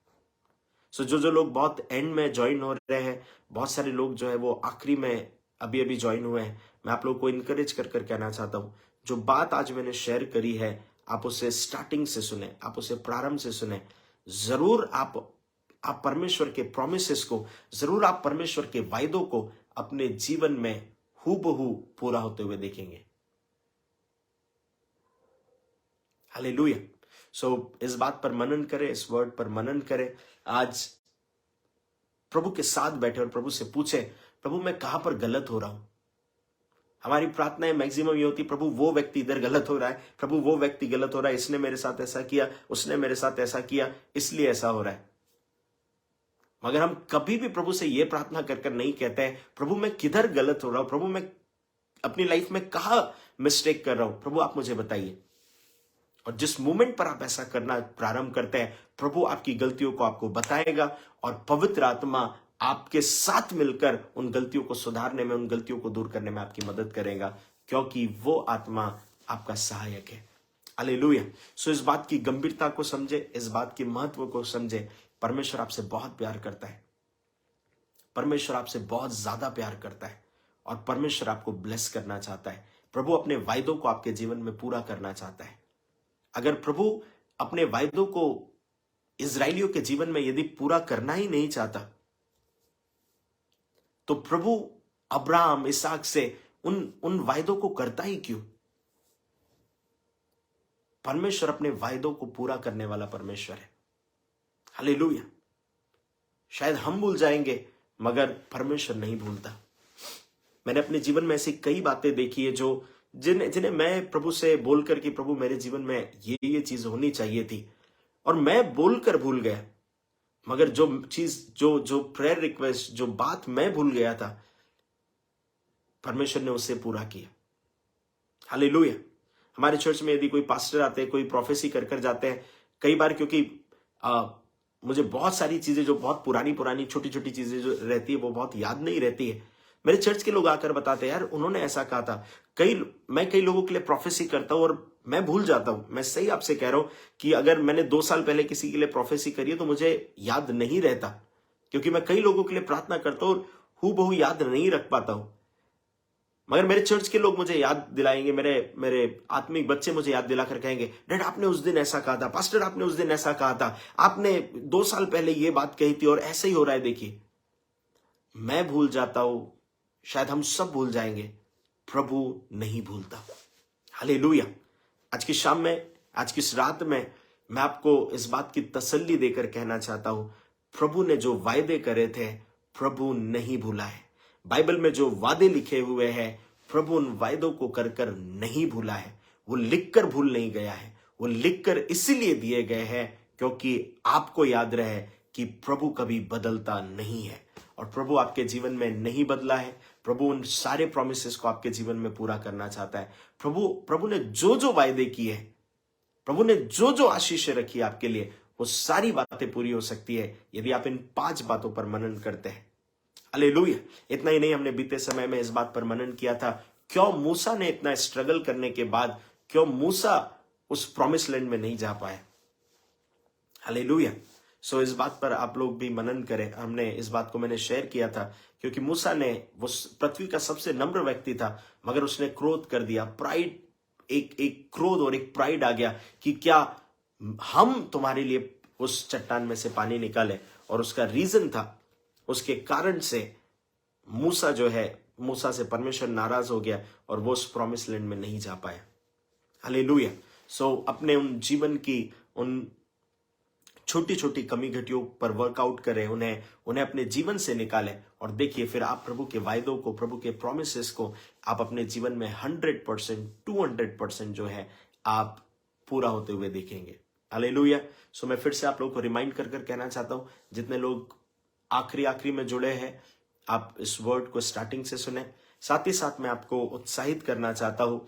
सो जो लोग बहुत एंड में ज्वाइन हो रहे हैं, बहुत सारे लोग जो है वो आखिरी में अभी ज्वाइन हुए हैं, मैं आप लोगों को इनकरेज कर कहना चाहता हूं, जो बात आज मैंने शेयर करी है, आप उसे स्टार्टिंग से सुने, आप उसे प्रारंभ से सुने। जरूर आप परमेश्वर के प्रोमिसेस को, जरूर आप परमेश्वर के वायदों को अपने जीवन में हूबहू पूरा होते हुए देखेंगे। हालेलुया। सो इस बात पर मनन करें, इस वर्ड पर मनन करें। आज प्रभु के साथ बैठे और प्रभु से पूछे, प्रभु मैं कहां पर गलत हो रहा हूं। हमारी प्रार्थनाएं मैक्सिमम ये होती, प्रभु वो व्यक्ति इधर गलत हो रहा है, प्रभु वो व्यक्ति गलत हो रहा है, इसने मेरे साथ ऐसा किया, उसने मेरे साथ ऐसा किया, इसलिए ऐसा हो रहा है। मगर हम कभी भी प्रभु से यह प्रार्थना कर नहीं कहते हैं, प्रभु मैं किधर गलत हो रहा हूं, प्रभु मैं अपनी लाइफ में कहां मिस्टेक कर रहा हूं, प्रभु आप मुझे बताइए। और जिस मोमेंट पर आप ऐसा करना प्रारंभ करते हैं, प्रभु आपकी गलतियों को आपको बताएगा और पवित्र आत्मा आपके साथ मिलकर उन गलतियों को सुधारने में, उन गलतियों को दूर करने में आपकी मदद करेगा, क्योंकि वो आत्मा आपका सहायक है। हालेलुया। सो इस बात की गंभीरता को समझे, इस बात के महत्व को समझे। परमेश्वर आपसे बहुत प्यार करता है, परमेश्वर आपसे बहुत ज्यादा प्यार करता है और परमेश्वर आपको ब्लेस करना चाहता है। प्रभु अपने वायदों को आपके जीवन में पूरा करना चाहता है। अगर प्रभु अपने वायदों को इजराइलियों के जीवन में यदि पूरा करना ही नहीं चाहता, तो प्रभु अब्राहम, इसहाक से उन वायदों को करता ही क्यों? परमेश्वर अपने वायदों को पूरा करने वाला परमेश्वर है। हालेलुया। शायद हम भूल जाएंगे, मगर परमेश्वर नहीं भूलता। मैंने अपने जीवन में ऐसी कई बातें देखी है जो जिन्हें जिन्हें मैं प्रभु से बोलकर कि प्रभु मेरे जीवन में ये चीज होनी चाहिए थी, और मैं बोलकर भूल गया। मगर जो चीज जो जो प्रेयर रिक्वेस्ट, जो बात मैं भूल गया था, परमेश्वर ने उससे पूरा किया। हालेलुया। हमारे चर्च में यदि कोई पास्टर आते हैं, कोई प्रोफेसी कर जाते हैं, कई बार क्योंकि मुझे बहुत सारी चीजें जो बहुत पुरानी पुरानी छोटी छोटी चीजें जो रहती है वो बहुत याद नहीं रहती है, मेरे चर्च के लोग आकर बताते हैं यार उन्होंने ऐसा कहा था। मैं कई लोगों के लिए प्रोफेसी करता हूं और मैं भूल जाता हूं। मैं सही आपसे कह रहा हूं कि अगर मैंने 2 साल पहले किसी के लिए प्रोफेसी करी है तो मुझे याद नहीं रहता, क्योंकि मैं कई लोगों के लिए प्रार्थना करता हूं और हूबहू याद नहीं रख पाता हूं। मगर मेरे चर्च के लोग मुझे याद दिलाएंगे, मेरे आत्मिक बच्चे मुझे याद दिलाकर कहेंगे, डैड आपने उस दिन ऐसा कहा था, पास्टर आपने उस दिन ऐसा कहा था, आपने 2 साल पहले ये बात कही थी और ऐसे ही हो रहा है। देखिए, मैं भूल जाता हूं, शायद हम सब भूल जाएंगे, प्रभु नहीं भूलता। हालेलुया। आज की शाम में, आज की इस रात में मैं आपको इस बात की तसल्ली देकर कहना चाहता हूं, प्रभु ने जो वायदे करे थे प्रभु नहीं भूला है। बाइबल में जो वादे लिखे हुए हैं प्रभु उन वायदों को कर कर नहीं भूला है। वो लिखकर भूल नहीं गया है, वो लिखकर इसीलिए दिए गए हैं क्योंकि आपको याद रहे कि प्रभु कभी बदलता नहीं है। और प्रभु आपके जीवन में नहीं बदला है। प्रभु उन सारे प्रॉमिसेस को आपके जीवन में पूरा करना चाहता है। प्रभु ने जो जो वायदे किए, प्रभु ने जो जो आशीषें रखी है आपके लिए, वो सारी बातें पूरी हो सकती है यदि आप इन 5 बातों पर मनन करते हैं। हालेलुया। इतना ही नहीं, हमने बीते समय में इस बात पर मनन किया था, क्यों मूसा ने इतना स्ट्रगल करने के बाद क्यों मूसा उस प्रॉमिस लैंड में नहीं जा पाए। हालेलुया। सो इस बात पर आप लोग भी मनन करें। हमने इस बात को मैंने शेयर किया था क्योंकि मूसा ने, वो पृथ्वी का सबसे नम्र व्यक्ति था, मगर उसने क्रोध कर दिया। प्राइड, एक क्रोध और एक प्राइड आ गया कि क्या हम तुम्हारे लिए उस चट्टान में से पानी निकाले। और उसका रीजन था, उसके कारण से मूसा से परमेश्वर नाराज हो गया और वो उस प्रॉमिस लैंड में नहीं जा पाया। हालेलुया। सो अपने उन जीवन की उन छोटी छोटी कमी घटियों पर वर्कआउट करें, उन्हें अपने जीवन से निकालें और देखिए फिर आप प्रभु के वायदों को, प्रभु के प्रोमिसेस को आप अपने जीवन में 100%, 200% जो है आप पूरा होते हुए देखेंगे। हालेलुया। सो मैं फिर से आप लोगों को रिमाइंड कर कहना चाहता हूं, जितने लोग आखिरी में जुड़े हैं, आप इस वर्ड को स्टार्टिंग से सुने। साथ ही साथ मैं आपको उत्साहित करना चाहता हूं,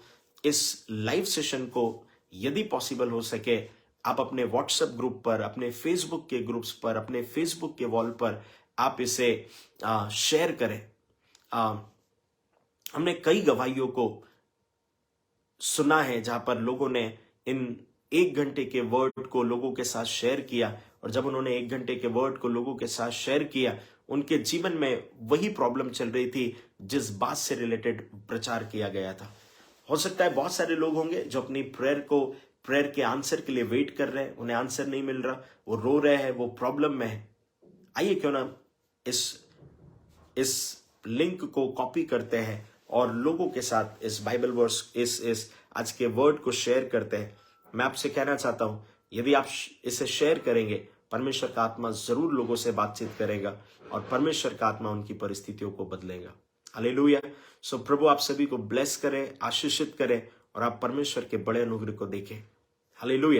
इस लाइव सेशन को यदि पॉसिबल हो सके आप अपने व्हाट्सएप ग्रुप पर, अपने फेसबुक के ग्रुप्स पर, अपने फेसबुक के वॉल पर आप इसे शेयर करें। हमने कई गवाहियों को सुना है जहां पर लोगों ने इन 1 घंटे के वर्ड को लोगों के साथ शेयर किया, और जब उन्होंने 1 घंटे के वर्ड को लोगों के साथ शेयर किया, उनके जीवन में वही प्रॉब्लम चल रही थी जिस बात से रिलेटेड प्रचार किया गया था। हो सकता है बहुत सारे लोग होंगे जो अपनी प्रेयर के आंसर के लिए वेट कर रहे हैं, उन्हें आंसर नहीं मिल रहा, वो रो रहे हैं, वो प्रॉब्लम में है। आइए क्यों ना इस लिंक को कॉपी करते हैं और लोगों के साथ इस बाइबल वर्स, इस आज के वर्ड को शेयर करते हैं। मैं आपसे कहना चाहता हूं, यदि आप इसे शेयर करेंगे, परमेश्वर का आत्मा जरूर लोगों से बातचीत करेगा और परमेश्वर का आत्मा उनकी परिस्थितियों को बदलेगा। हालेलुया। सो प्रभु आप सभी को ब्लेस करे, आशीषित करे और आप परमेश्वर के बड़े अनुग्रह को देखें। हालेलुया।